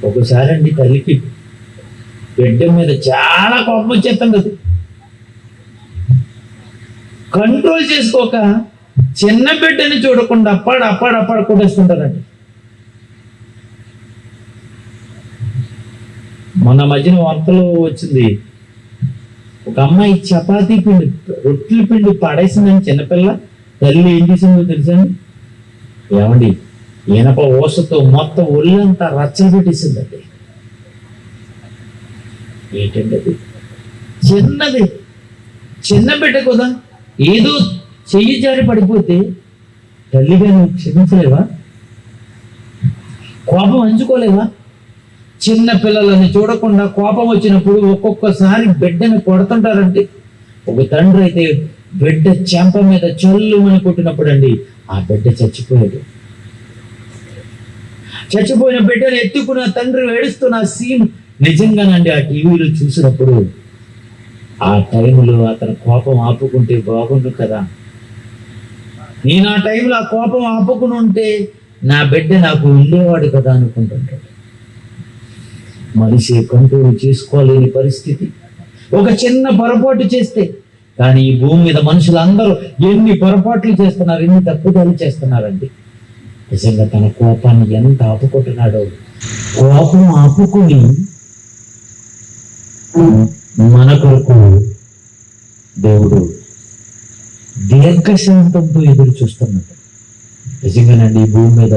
ఒకసారి అండి తల్లికి బిడ్డ మీద చాలా కోపం వచ్చేస్తుంది. అది కంట్రోల్ చేసుకోక చిన్న బిడ్డని చూడకుండా అప్పాడు కొట్టేస్తుంటారండి. మొన్న మధ్యన వార్తలో వచ్చింది, ఒక అమ్మాయి చపాతీ పిండి, రొట్టెల పిండి పడేసిందని చిన్నపిల్ల. తల్లి ఏం చేసిందో తెలుసండి? ఏమండి, ఇనప ఓసతో మొత్తం ఒళ్ళంతా రచ్చలు పెట్టేసిందండి. ఏంటండి అది? చిన్నది, చిన్న బిడ్డ కదా, ఏదో చెయ్యి జారి పడిపోతే తల్లిగా నువ్వు క్షమించలేవా? కోపం అంచుకోలేవా? చిన్న పిల్లలని చూడకుండా కోపం వచ్చినప్పుడు ఒక్కొక్కసారి బిడ్డని కొడుతుంటారంటే, ఒక తండ్రి అయితే బిడ్డ చెంప మీద చల్లుమని కొట్టినప్పుడు అండి ఆ బిడ్డ చచ్చిపోయాడు. చచ్చిపోయిన బిడ్డను ఎత్తుకున్న తండ్రి ఏడుస్తున్న సీన్ నిజంగానండి ఆ టీవీలో చూసినప్పుడు ఆ టైంలో అతను కోపం ఆపుకుంటే బాగుండు కదా. నేను ఆ టైంలో ఆ కోపం ఆపుకుని ఉంటే నా బిడ్డ నాకు ఉండేవాడు కదా అనుకుంటుంటాడు. మనిషి కంట్రోల్ చేసుకోలేని పరిస్థితి. ఒక చిన్న పొరపాటు చేస్తే, కానీ ఈ భూమి మీద మనుషులందరూ ఎన్ని పొరపాట్లు చేస్తున్నారు, ఎన్ని తప్పుదాలు చేస్తున్నారండి. నిజంగా తన కోపాన్ని ఎంత ఆపుకుంటున్నాడో. కోపం ఆపుకుని మన కొరకు దేవుడు దీర్ఘశాంతంతో ఎదురు చూస్తున్నాడు. నిజంగానండి ఈ భూమి మీద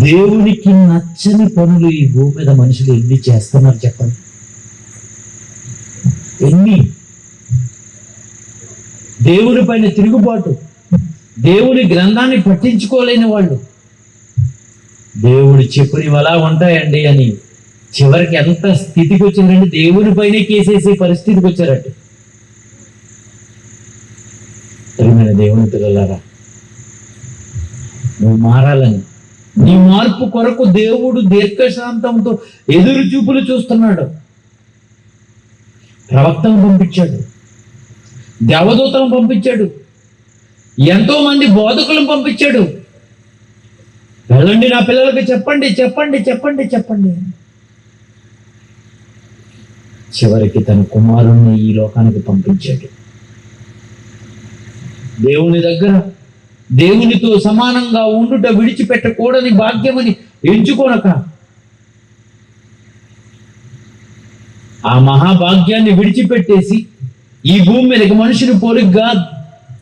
దేవునికి నచ్చని పనులు ఈ భూమి మీద మనుషులు ఎన్ని చేస్తున్నారు చెప్పండి? ఎన్ని? దేవుని పైన తిరుగుబాటు, దేవుని గ్రంథాన్ని పట్టించుకోలేని వాళ్ళు, దేవుడు చెప్పునివి అలా ఉంటాయండి అని చివరికి ఎంత స్థితికి వచ్చిందంటే దేవుని పైనే కేసేసే పరిస్థితికి వచ్చారట. ప్రియమైన దేవుని పిల్లలారా, నువ్వు మారాలని, నీ మార్పు కొరకు దేవుడు దీర్ఘశాంతంతో ఎదురు చూపులు చూస్తున్నాడు. ప్రవక్తను పంపించాడు, దేవదూతలను పంపించాడు, ఎంతో మంది బోధకులను పంపించాడు. వెళ్ళండి నా పిల్లలకి చెప్పండి చెప్పండి చెప్పండి చెప్పండి. చివరికి తన కుమారుణ్ణి ఈ లోకానికి పంపించాడు. దేవుని దగ్గర దేవునితో సమానంగా ఉండుట విడిచిపెట్టకూడని భాగ్యమని ఎంచుకోనక ఆ మహాభాగ్యాన్ని విడిచిపెట్టేసి ఈ భూమి మీదకి మనుషుని పోలికగా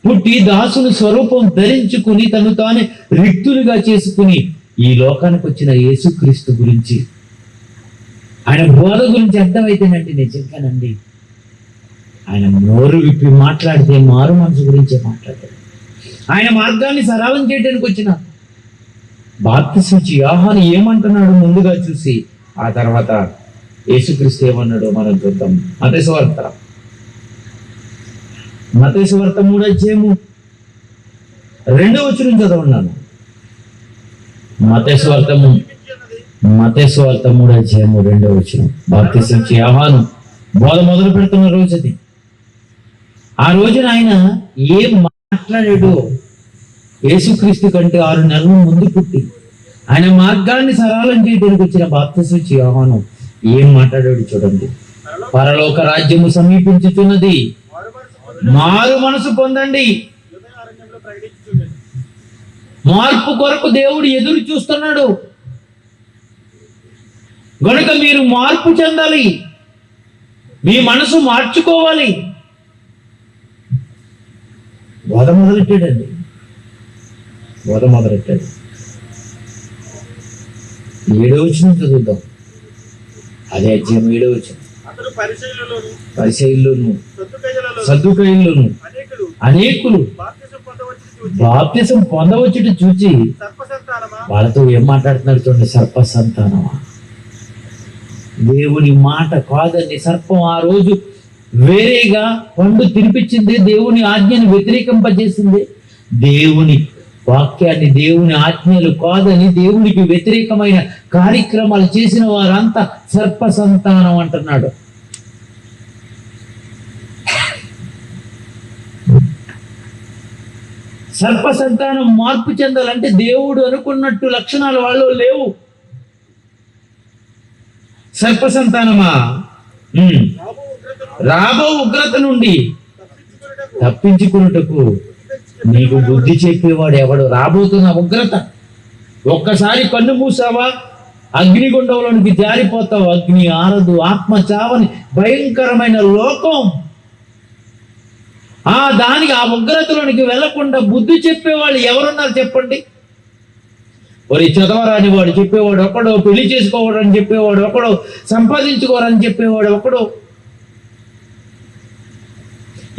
పుట్టి దాసుని స్వరూపం ధరించుకుని తను తానే రిక్తులుగా చేసుకుని ఈ లోకానికి వచ్చిన యేసుక్రీస్తు గురించి, ఆయన బోధ గురించి అర్థమైతేనండి నిజంగానండి ఆయన నోరు విప్పి మాట్లాడితే మారు మనసు గురించే మాట్లాడారు. ఆయన మార్గాన్ని సరళం చేయడానికి వచ్చిన బాప్తిస్మిచ్చి యోహాను ఏమంటున్నాడు ముందుగా చూసి ఆ తర్వాత యేసుక్రీస్తు ఏమన్నాడో మనం చూద్దాం. మత్తయి సువార్త 3:2 చదవన్నాను. మత్తయి సువార్త 3:2 బాప్తిస్మిచ్చి యోహాను బోధ మొదలు పెడుతున్న రోజు అది. ఆ రోజున ఆయన ఏం మాట్లాడాడు? యేసుక్రీస్తు కంటే 6 నెలల ముందు పుట్టి ఆయన మార్గాన్ని సరళం చేయడానికి వచ్చిన బాప్తిస్మిచ్చి యోహాను ఏం మాట్లాడాడు చూడండి. పరలోక రాజ్యము సమీపించుచున్నది, మారు మనసు పొందండి. మార్పు కొరకు దేవుడు ఎదురు చూస్తున్నాడు గనుక మీరు మార్పు చెందాలి, మీ మనసు మార్చుకోవాలి. బోధ మొదలెట్టాడండి, బోధ మొదలెట్టాడు. 7వ వచనం చదువుతాం. అదే అధ్యాయం 7వ వచనం. పరిసయ్యుల్లోను సద్దుకయ్యుల్లోను అనేకులు బాప్తిసం పొందవచ్చుట చూచి వాళ్ళతో ఏం మాట్లాడుతున్నాడు చూడండి. సర్ప సంతానమా, దేవుని మాట కాదని సర్పం ఆ రోజు వేరేగా పండు తినిపించింది, దేవుని ఆజ్ఞను వ్యతిరేకింపజేసింది. దేవుని వాక్యాన్ని, దేవుని ఆజ్ఞలు కాదని దేవునికి వ్యతిరేకమైన కార్యక్రమాలు చేసిన వారంతా సర్ప సంతానం అంటున్నాడు. సర్ప సంతానం మార్పు చెందాలంటే దేవుడు అనుకున్నట్టు లక్షణాలు వాళ్ళు లేవు. సర్ప సంతానమా, రాబో ఉగ్రత నుండి తప్పించుకున్నటకు నీకు బుద్ధి చెప్పేవాడు ఎవడు? రాబోతున్న ఉగ్రత, ఒక్కసారి కన్ను మూసావా అగ్నిగుండంలోనికి జారిపోతావు. అగ్ని ఆరదు, ఆత్మ చావని భయంకరమైన లోకం. దానికి ఆ ఉగ్రతలోనికి వెళ్లకుండా బుద్ధి చెప్పేవాళ్ళు ఎవరున్నారు చెప్పండి? మరి చదవరాని వాడు చెప్పేవాడు ఒకడో, పెళ్లి చేసుకోవాడని చెప్పేవాడు ఒకడో, సంపాదించుకోవాలని చెప్పేవాడు ఒకడో.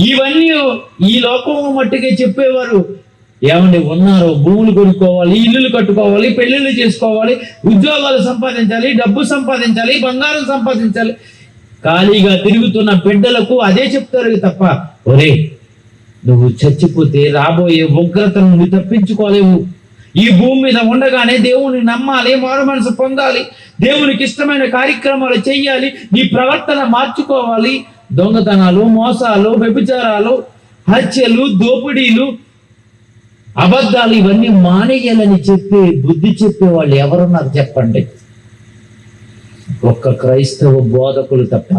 ఇవన్నీ ఈ లోకం మట్టుకే చెప్పేవారు. ఏమండి ఉన్నారు, భూములు కొనుక్కోవాలి, ఇల్లులు కట్టుకోవాలి, పెళ్లిళ్ళు చేసుకోవాలి, ఉద్యోగాలు సంపాదించాలి, డబ్బు సంపాదించాలి, బంగారం సంపాదించాలి. ఖాళీగా తిరుగుతున్న బిడ్డలకు అదే చెప్తారు తప్ప, ఒరే నువ్వు చచ్చిపోతే రాబోయే ఉగ్రత నుండి తప్పించుకోలేవు. ఈ భూమి మీద ఉండగానే దేవుని నమ్మాలి, మారు మనసు పొందాలి, దేవునికి ఇష్టమైన కార్యక్రమాలు చెయ్యాలి, నీ ప్రవర్తన మార్చుకోవాలి. దొంగతనాలు, మోసాలు, వ్యభిచారాలు, హత్యలు, దోపిడీలు, అబద్ధాలు ఇవన్నీ మానేయాలని చెప్పి బుద్ధి చెప్పే వాళ్ళు ఎవరున్నారు చెప్పండి? ఒక్క క్రైస్తవ బోధకులు తప్ప.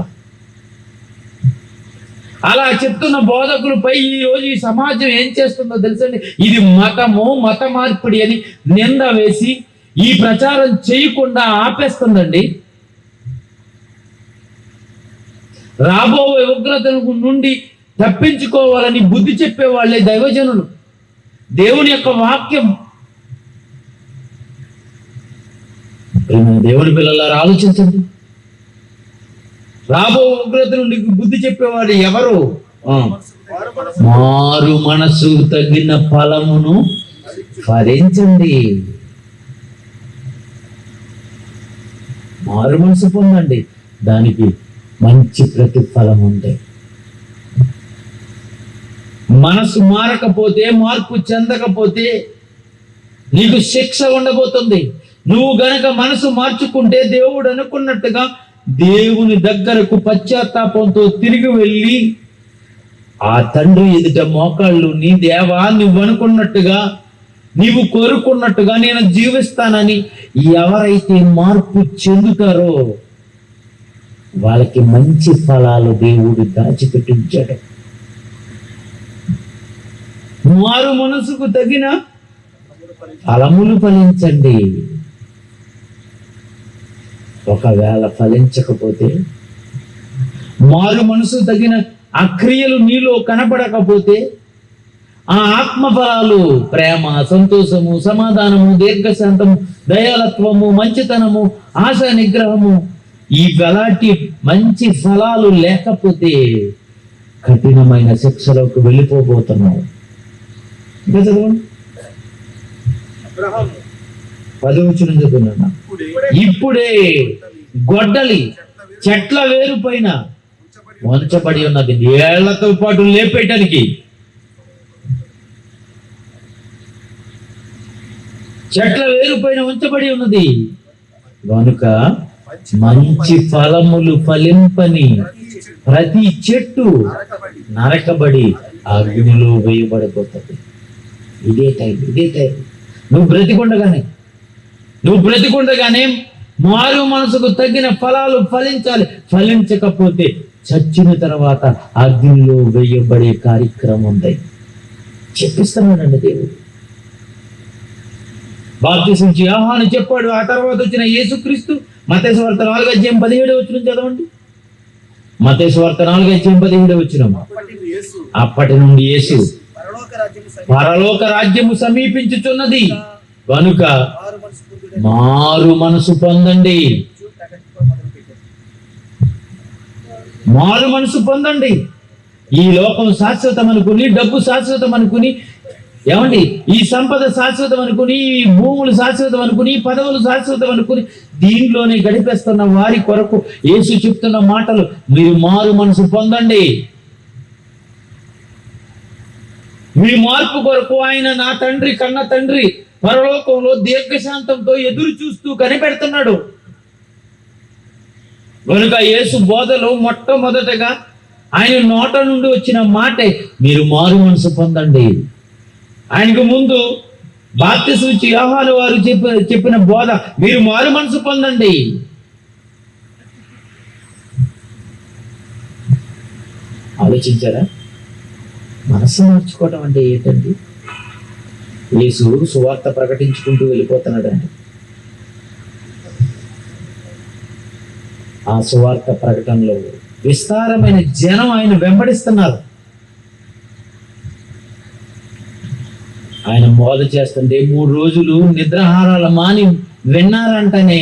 అలా చెప్తున్న బోధకులపై ఈ రోజు ఈ సమాజం ఏం చేస్తుందో తెలుసండి. ఇది మతము, మత మార్పిడి అని నింద వేసి ఈ ప్రచారం చేయకుండా ఆపేస్తుందండి. రాబోయే ఉగ్రత నుండి తప్పించుకోవాలని బుద్ధి చెప్పే వాళ్ళే దైవజనులు. దేవుని యొక్క వాక్యం. దేవుని పిల్లలారా ఆలోచించండి. రాబో ఉగ్రత నుండి బుద్ధి చెప్పేవాడు ఎవరు? మారు మనసు తగిన ఫలమును ఫలించండి. మారు మనసు పొందండి, దానికి మంచి ప్రతిఫలం ఉంది. మనసు మారకపోతే, మార్పు చెందకపోతే నీకు శిక్ష ఉండబోతుంది. నువ్వు గనక మనసు మార్చుకుంటే దేవుడు అనుకున్నట్టుగా దేవుని దగ్గరకు పశ్చాత్తాపంతో తిరిగి వెళ్ళి ఆ తండ్రి ఎదుట మోకాళ్ళు, నీ దేవా నువ్వు అనుకున్నట్టుగా, నీవు కోరుకున్నట్టుగా నేను జీవిస్తానని ఎవరైతే మార్పు చెందుతారో వాళ్ళకి మంచి ఫలాలు దేవుడు దాచిపెట్టించాడు. మారు మనసుకు తగిన ఫలములు ఫలించండి. ఒకవేళ ఫలించకపోతే, మారు మనసు తగిన ఆ క్రియలు నీలో కనపడకపోతే, ఆ ఆత్మ ఫలాలు ప్రేమ, సంతోషము, సమాధానము, దీర్ఘశాంతము, దయాలత్వము, మంచితనము, ఆశ నిగ్రహము, ఈ వెలాంటి మంచి ఫలాలు లేకపోతే కఠినమైన శిక్షలోకి వెళ్ళిపోబోతున్నావు. ఇంకా చదవండి. 10వ వచనం చదువుతున్నా. ఇప్పుడే గొడ్డలి చెట్ల వేరు పైన ఉంచబడి ఉన్నది, ఏళ్లతో పాటు లేపేయటానికి. చెట్ల వేరు పైన ఉంచబడి ఉన్నది కనుక మంచి ఫలములు ఫలింపని ప్రతి చెట్టు నరకబడి అగ్నిలో వేయబడిపోతుంది. ఇదే టైం నువ్వు బ్రతికొండగానే నువ్వు బ్రతికుండగానే మారు మనసుకు తగిన ఫలాలు ఫలించాలి. ఫలించకపోతే చచ్చిన తర్వాత అగ్నిలో వేయబడే కార్యక్రమం ఉంది. చెప్పిస్తున్నాడండి దేవుడు. బాప్తిసం ఇచ్చి యోహాను చెప్పాడు. ఆ తర్వాత వచ్చిన యేసుక్రీస్తు మత్తయి సువార్త 4:17 చదవండి. మత్తయి సువార్త 4:17 అప్పటి నుండి యేసు పరలోక రాజ్యము సమీపించుచున్నది కనుక మారు మనసు పొందండి. మారు మనసు పొందండి. ఈ లోకం శాశ్వతం అనుకుని, డబ్బు శాశ్వతం అనుకుని, ఏమండి ఈ సంపద శాశ్వతం అనుకుని, ఈ భూములు శాశ్వతం అనుకుని, పదవులు శాశ్వతం అనుకుని దీనిలోనే గడిపేస్తున్న వారి కొరకు యేసు చెప్తున్న మాటలు, మీరు మారు మనసు పొందండి. మీ మార్పు కొరకు ఆయన నా తండ్రి కన్న తండ్రి పరలోకంలో దీర్ఘశాంతంతో ఎదురు చూస్తూ కనిపెడుతున్నాడు. కనుక యేసు బోధలో మొట్టమొదటగా ఆయన నోట నుండి వచ్చిన మాటే మీరు మారు మనసు పొందండి. ఆయనకు ముందు బాప్తిసం ఇచ్చి యోహాను వారు చెప్పిన బోధ మీరు మారు మనసు పొందండి. ఆలోచించారా? మనసు మార్చుకోవడం అంటే ఏంటండి? యేసు సువార్త ప్రకటించుకుంటూ వెళ్ళిపోతున్నాడండి. ఆ సువార్త ప్రకటనలో విస్తారమైన జనం ఆయన వెంబడిస్తున్నారు. ఆయన బోధ చేస్తుంటే 3 రోజులు నిద్రాహారాలు మాని విన్నారంటేనే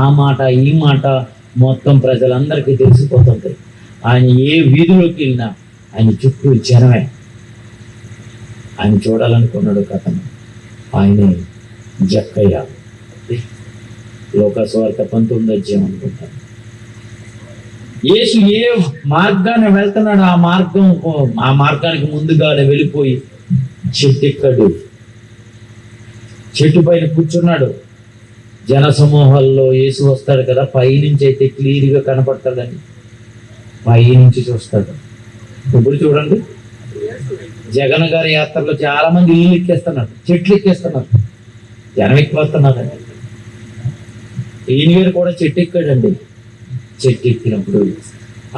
ఆ మాట ఈ మాట మొత్తం ప్రజలందరికీ తెలిసిపోతుంది. ఆయన ఏ వీధిలోకి వెళ్ళినా ఆయన చుట్టూ జనమే. ఆయన చూడాలనుకున్నాడు కథను. ఆయనే జక్కయ్య. లోకసువార్త 19 అనుకుంటాను. యేసు ఏ మార్గాన్ని వెళ్తున్నాడు ఆ మార్గానికి ముందుగా వెళ్ళిపోయి చెట్టు ఎక్కాడు. చెట్టు పైన కూర్చున్నాడు. జన సమూహాల్లో యేసు వస్తాడు కదా, పైనుంచి అయితే క్లియర్గా కనపడతాడని పైనుంచి చూస్తాడు. ఇప్పుడు చూడండి, జగన్ గారి యాత్రలో చాలా మంది ఇల్లు ఎక్కేస్తున్నారు, చెట్లు ఎక్కేస్తున్నారు, జనం ఎక్కువ వస్తున్నారండి. ఈయన గారు కూడా చెట్టు ఎక్కాడండి. చెట్టు ఎక్కినప్పుడు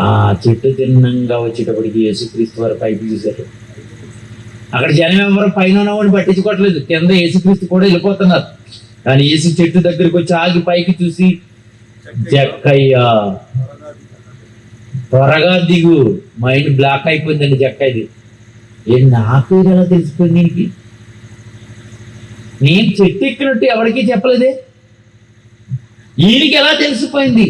ఆ చెట్టు తిన్నంగా వచ్చేటప్పటికి యేసుక్రీస్తు వారు పైకి చూశారు. అక్కడ జనం ఎవరు పైన ఉన్నవాడిని పట్టించుకోవట్లేదు, కింద యేసుక్రీస్తు కూడా వెళ్ళిపోతున్నారు. కానీ యేసు చెట్టు దగ్గరికి వచ్చి ఆగి పైకి చూసి, జక్కయ్యా త్వరగా దిగు. మైండ్ బ్లాక్ అయిపోయిందండి జక్కయ్యది. నా పేరు ఎలా తెలిసిపోయింది నీకు? నేను చెట్టు ఎక్కినట్టు ఎవరికీ చెప్పలేదే, ఈయనకి ఎలా తెలిసిపోయింది?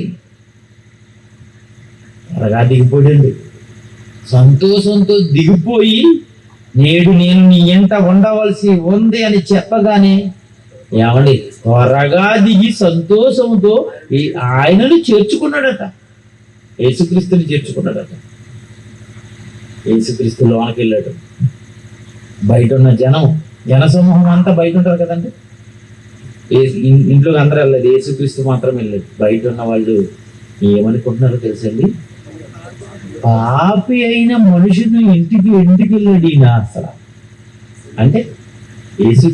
త్వరగా దిగిపోయండి. సంతోషంతో దిగిపోయి, నేడు నేను నీ ఎంట ఉండవలసి ఉంది అని చెప్పగానే ఏమండి త్వరగా దిగి సంతోషంతో ఆయనను చేర్చుకున్నాడట. యేసుక్రీస్తుని చేర్చుకున్నాడట. యేసుక్రీస్తు లోనకి వెళ్ళాడు. బయట ఉన్న జన సమూహం అంతా బయట ఉంటారు కదండి. ఇంట్లోకి అందరూ వెళ్ళలేదు, యేసుక్రీస్తు మాత్రం వెళ్ళలేదు. బయట ఉన్న వాళ్ళు ఏమనుకుంటున్నారో తెలుసండి? పాపి అయిన మనుషుని ఇంటికి వెళ్ళాడు ఈయన. అసలు అంటే యేసు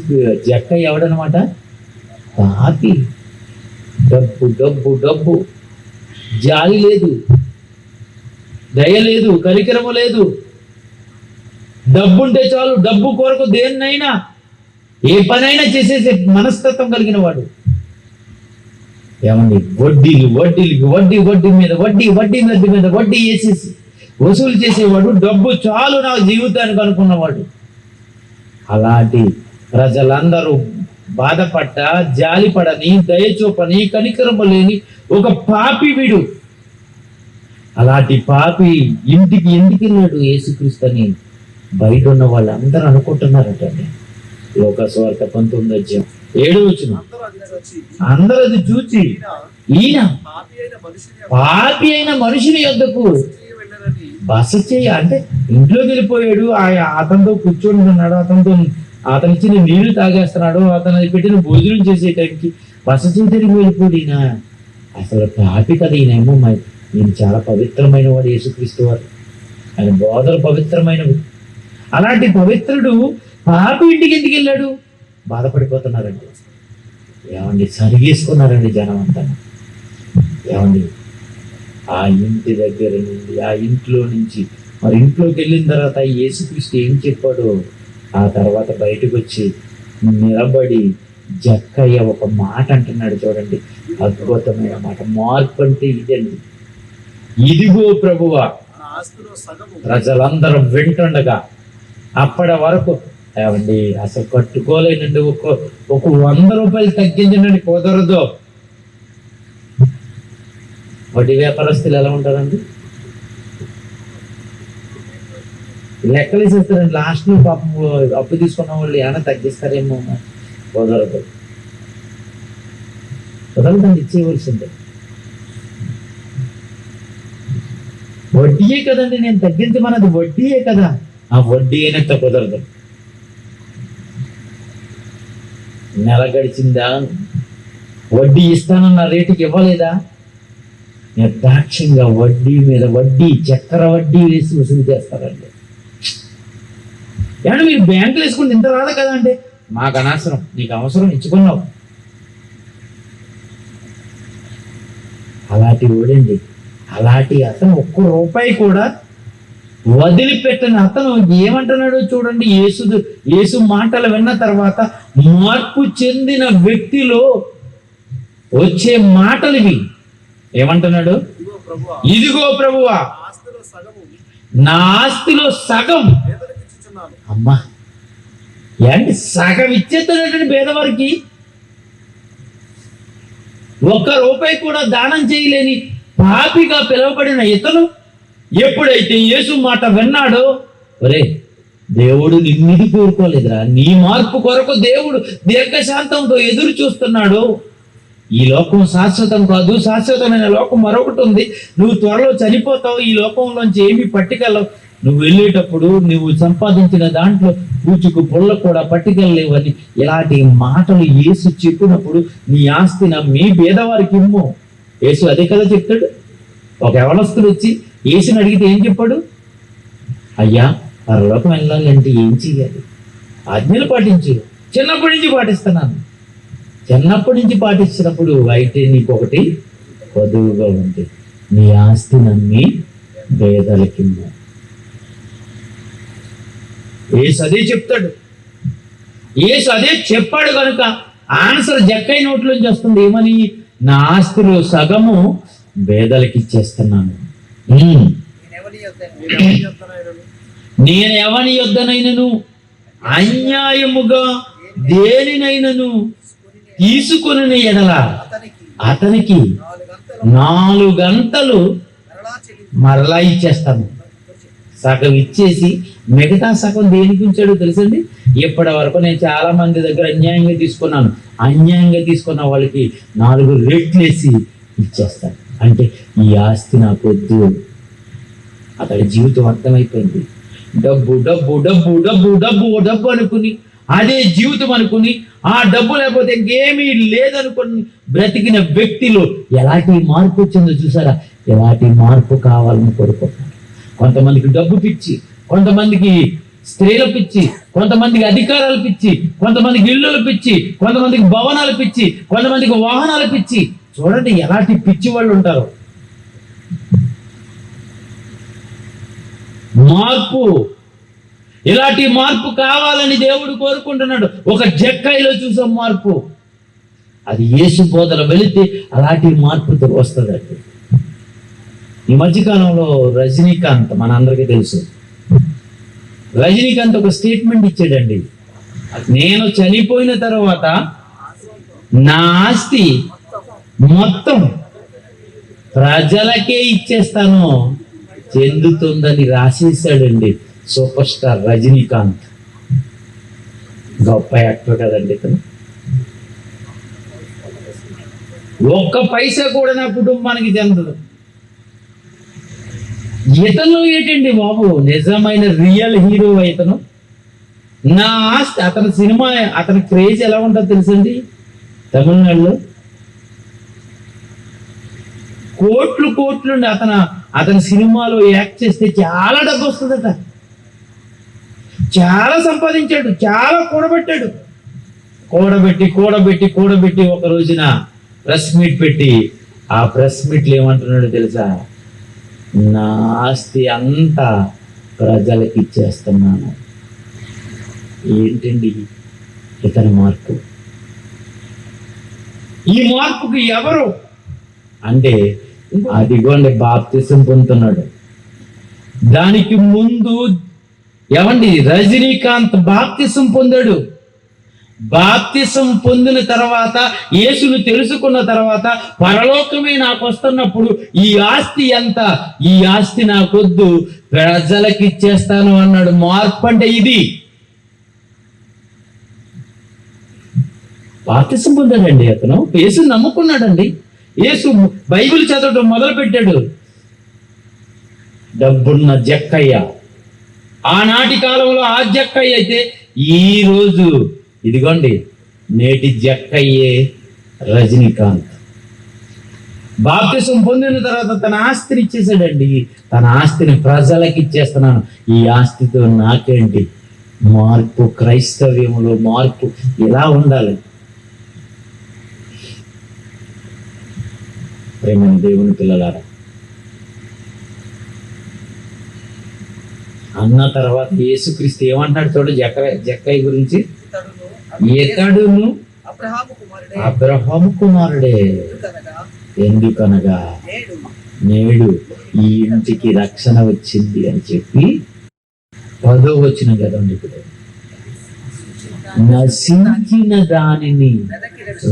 జక్క ఎవడనమాట? పాపి. డబ్బు డబ్బు డబ్బు, జాలి లేదు, దయ లేదు, కనికరము లేదు. డబ్బుంటే చాలు, డబ్బు కొరకు దేన్నైనా ఏ పనైనా చేసేసే మనస్తత్వం కలిగిన వాడు. ఏమండి వడ్డీలు వడ్డీలకి వడ్డీ మీద వడ్డీ వేసేసి వసూలు చేసేవాడు. డబ్బు చాలు నా జీవితానికి అనుకున్నవాడు. అలాంటి ప్రజలందరూ బాధపడ్డ, జాలిపడని, దయచూపని, కనికరము లేని ఒక పాపి వీడు. అలాంటి పాపి ఇంటికి ఎందుకు వెళ్ళాడు యేసుక్రీస్తు అని బయట ఉన్న వాళ్ళందరూ అనుకుంటున్నారటండి. లోకసువార్త 19:7 అందరూ అది చూచి ఈయన పాపి అయిన మనుషుని యొద్దకు బస చేయ, అంటే ఇంట్లోకి వెళ్ళిపోయాడు. అతనితో కూర్చొని ఉన్నాడు, అతను ఇచ్చిన నీళ్లు తాగేస్తున్నాడు, అతను పెట్టిన భోజనం చేసే టైంకి బస చేయడానికి వెళ్ళిపోయాడు ఈయన. అసలు పాపి కదా ఈయనేమో. ఈయన చాలా పవిత్రమైన వాడు యేసుక్రీస్తు వారు. ఆయన బోధలు పవిత్రమైనవి. అలాంటి పవిత్రుడు పాపి ఇంటికి ఎందుకు వెళ్ళాడు? బాధపడిపోతున్నారండి. ఏమండి సరిగేసుకున్నారండి జనం అంతా. ఏమండి ఆ ఇంటి దగ్గర నుండి, ఆ ఇంట్లో నుంచి మరి ఇంట్లోకి వెళ్ళిన తర్వాత యేసుక్రీస్తు ఏం చెప్పాడో ఆ తర్వాత బయటకు వచ్చి నిలబడి జక్కయ్య ఒక మాట అంటున్నాడు చూడండి, అద్భుతమైన మాట. మార్పు అంటే ఇదండి. ఇదిగో ప్రభువా, ప్రజలందరూ వింటుండగా అప్పటి వరకు ఏమండి అసలు కట్టుకోలేనండి, ఒక 100 రూపాయలు తగ్గించండి కుదరదు. వడ్డీ వ్యాపారస్తులు ఎలా ఉంటారండి? లెక్కలు వేసేస్తారండి. లాస్ట్లో పాపం అప్పు తీసుకున్న వాళ్ళు ఏమైనా తగ్గిస్తారేమో, కుదరదు. కుదరదండి, ఇచ్చేయవలసిందే. వడ్డీయే కదండి, నేను తగ్గించమన్నది వడ్డీయే కదా, ఆ వడ్డీ అయినంత కుదరదు. నెల గడిచిందా, వడ్డీ ఇస్తానన్న రేటుకి ఇవ్వలేదా, నిర్దాక్ష్యంగా వడ్డీ మీద వడ్డీ, చక్కెర వడ్డీ వేసి వసూలు చేస్తారండి. ఏమన్నా మీరు బ్యాంకులు వేసుకుంటే ఇంత రాదు కదా అంటే, మాకు అనవసరం, నీకు అవసరం ఇచ్చుకున్నావు. అలాంటి ఓడండి, అలాంటి అతను ఒక్క రూపాయి కూడా వదిలిపెట్టని అతను ఏమంటున్నాడో చూడండి. యేసు మాటలు విన్న తర్వాత మార్పు చెందిన వ్యక్తిలో వచ్చే మాటలు ఇవి. ఏమంటున్నాడు? ఇదిగో ప్రభువా, నా ఆస్తిలో సగం. అమ్మా, ఏంటి సగం ఇచ్చేస్తున్నటువంటి పేదవారికి? 1 రూపాయి కూడా దానం చేయలేని పాపిగా పిలువబడిన ఇతను ఎప్పుడైతే యేసు మాట విన్నాడో, ఒరే దేవుడు నిన్నిది కోరుకోలేదురా, నీ మార్పు కొరకు దేవుడు దీర్ఘశాంతంతో ఎదురు చూస్తున్నాడు. ఈ లోకం శాశ్వతం కాదు, శాశ్వతమైన లోకం మరొకటి ఉంది. నువ్వు త్వరలో చనిపోతావు, ఈ లోకంలోంచి ఏమి పట్టుకెళ్ళవు. నువ్వు వెళ్ళేటప్పుడు నువ్వు సంపాదించిన దాంట్లో పూచుకు పుల్ల కూడా పట్టుకెళ్ళలేవని ఇలాంటి మాటలు యేసు చెప్పినప్పుడు, నీ ఆస్తి నమ్మి పేదవారికి ఇమ్ము. యేసు అదే కదా చెప్తాడు. ఒక యవనస్తుడు వచ్చి యేసుని అడిగితే ఏం చెప్పాడు? అయ్యా, పరలోకం వెళ్ళాలి అంటే ఏం చెయ్యాలి? ఆజ్ఞలు పాటించు. చిన్నప్పటి నుంచి పాటిస్తున్నాను. చిన్నప్పటి నుంచి పాటించినప్పుడు అయితే నీకు ఒకటి కొదువుగా ఉంది, నీ ఆస్తి నమ్మి పేదలకిమ్ము. యేసు అదే చెప్తాడు. యేసు అదే చెప్పాడు కనుక ఆన్సర్ జక్కయ్య నోట్లోంచి వస్తుంది. ఏమని? నా ఆస్తిలో సగము పేదలకి ఇచ్చేస్తున్నాను. నేను ఎవని యొద్దనైనను అన్యాయముగా దేనినైనను తీసుకుని ఎడల అతనికి 4 గంటలు మరలా ఇచ్చేస్తాను. సగం ఇచ్చేసి మిగతా సగం దేనికి ఉంచాడో తెలుసండి? ఇప్పటి వరకు నేను చాలా మంది దగ్గర అన్యాయంగా తీసుకున్నాను, అన్యాయంగా తీసుకున్న వాళ్ళకి 4 రెట్లు వేసి ఇచ్చేస్తాను. అంటే ఈ ఆస్తి నాకు వద్దు. అతడి జీవితం అర్థమైపోయింది. డబ్బు డబ్బు డబ్బు డబ్బు డబ్బు డబ్బు అనుకుని, అదే జీవితం అనుకుని, ఆ డబ్బు లేకపోతే ఇంకేమీ లేదనుకుని బ్రతికిన వ్యక్తిలో ఎలాంటి మార్పు వచ్చిందో చూసారా? ఎలాంటి మార్పు కావాలని కోరుకుంటున్నారు. కొంతమందికి డబ్బు పిచ్చి, కొంతమందికి స్త్రీల పిచ్చి, కొంతమందికి అధికారాలు పిచ్చి, కొంతమందికి ఇళ్ళుల పిచ్చి, కొంతమందికి భవనాల పిచ్చి, కొంతమందికి వాహనాల పిచ్చి. చూడండి ఎలాంటి పిచ్చి వాళ్ళు ఉంటారు. మార్పు, ఇలాంటి మార్పు కావాలని దేవుడు కోరుకుంటున్నాడు. ఒక జక్కయ్యలో చూసాం మార్పు. అది యేసు బోధన వెళితే అలాంటి మార్పుతో వస్తుందండి. ఈ మధ్యకాలంలో రజనీకాంత్, మన అందరికీ తెలుసు, రజనీకాంత్ ఒక స్టేట్మెంట్ ఇచ్చాడండి. నేను చనిపోయిన తర్వాత నా ఆస్తి మొత్తం ప్రజలకే ఇచ్చేస్తాను చెందుతుందని రాసేసాడండి సూపర్ స్టార్ రజనీకాంత్. గొప్ప యాక్టర్ కదండి ఇతను. 1 పైసా కూడా నా కుటుంబానికి చెందదు. ఇతను ఏంటండి బాబు, నిజమైన రియల్ హీరో ఇతను. నా ఆస్తి, అతని సినిమా, అతని క్రేజ్ ఎలా ఉంటుందో తెలుసండి? తమిళనాడులో కోట్లు కోట్లు అతని సినిమాలో యాక్ట్ చేస్తే చాలా డబ్బు వస్తుందట. చాలా సంపాదించాడు, చాలా కూడబెట్టాడు. కూడబెట్టి ఒక రోజున ప్రెస్ మీట్ పెట్టి, ఆ ప్రెస్ మీట్లు ఏమంటున్నాడో తెలుసా? నా ఆస్తి అంతా ప్రజలకు ఇచ్చేస్తున్నాను. ఏంటండి ఇతని మార్పు? ఈ మార్పుకి ఎవరు అంటే, అదిగోండి బాప్తిసం పొందుతున్నాడు. దానికి ముందు ఏమండి రజనీకాంత్ బాప్తిసం పొందాడు. బాప్తిసం పొందిన తర్వాత, యేసును తెలుసుకున్న తర్వాత, పరలోకమే నాకు వస్తున్నప్పుడు ఈ ఆస్తి ఎంత? ఈ ఆస్తి నాకొద్దు, ప్రజలకు ఇచ్చేస్తాను అన్నాడు. మార్పు అంటే ఇది. బాప్తిసం పొందాడండి అతను, యేసు నమ్ముకున్నాడండి. యేసు బైబిల్ చదవడం మొదలు పెట్టాడు. డబ్బున్న జక్కయ్య, ఆనాటి కాలంలో ఆ జక్కయ్య అయితే, ఈ రోజు ఇదిగోండి నేటి జక్కయ్యే రజనీకాంత్. బాప్తిసం పొందిన తర్వాత తన ఆస్తిని ఇచ్చేసాడండి. తన ఆస్తిని ప్రజలకు ఇచ్చేస్తున్నాను, ఈ ఆస్తితో నాకేంటి? మార్పు, క్రైస్తవ్యంలో మార్పు ఇలా ఉండాలి. ప్రేమ దేవుని పిల్లలారా, అన్న తర్వాత యేసుక్రీస్తు ఏమంటాడు చూడ జక్కయ్య గురించి? ఇతడును అబ్రహాము కుమారుడే, ఎందుకనగా నేడు ఈ ఇంటికి రక్షణ వచ్చింది అని చెప్పి 10వ వచనం కదండి. ఇప్పుడు నశించిన దానిని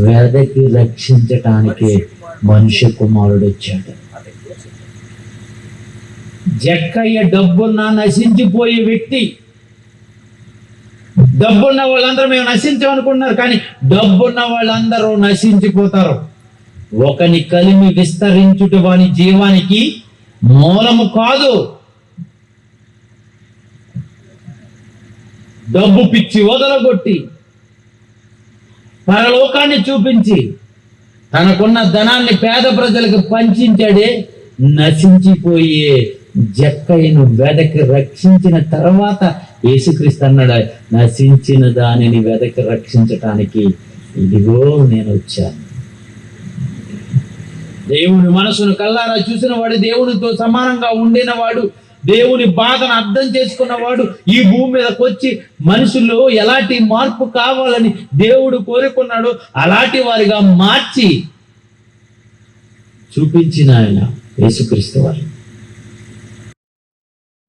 వెదకి రక్షించటానికే మనుష్య కుమారుడు వచ్చాడు. జక్కయ్య డబ్బున్న నశించిపోయే వ్యక్తి. డబ్బున్న వాళ్ళందరూ మేము నశించామనుకుంటున్నారు, కానీ డబ్బున్న వాళ్ళందరూ నశించిపోతారు. ఒకని కలిమి విస్తరించుట వాని జీవానికి మూలము కాదు. డబ్బు పిచ్చి వదలగొట్టి పరలోకాన్ని చూపించి తనకున్న ధనాన్ని పేద ప్రజలకు పంచాడే నశించిపోయే జక్కయ్యను వెదకి రక్షించిన తర్వాత యేసుక్రీస్తు అన్నాడు, నశించిన దానిని వెదకి రక్షించటానికి ఇదిగో నేను వచ్చాను. దేవుని మనసును కల్లారా చూసిన వాడు, దేవునితో సమానంగా ఉండినవాడు, దేవుని బాధను అర్థం చేసుకున్నవాడు, ఈ భూమి మీదకి వచ్చి మనుషుల్లో ఎలాంటి మార్పు కావాలని దేవుడు కోరుకున్నాడో అలాంటి వారిగా మార్చి చూపించిన ఆయన యేసుక్రీస్తు వారు.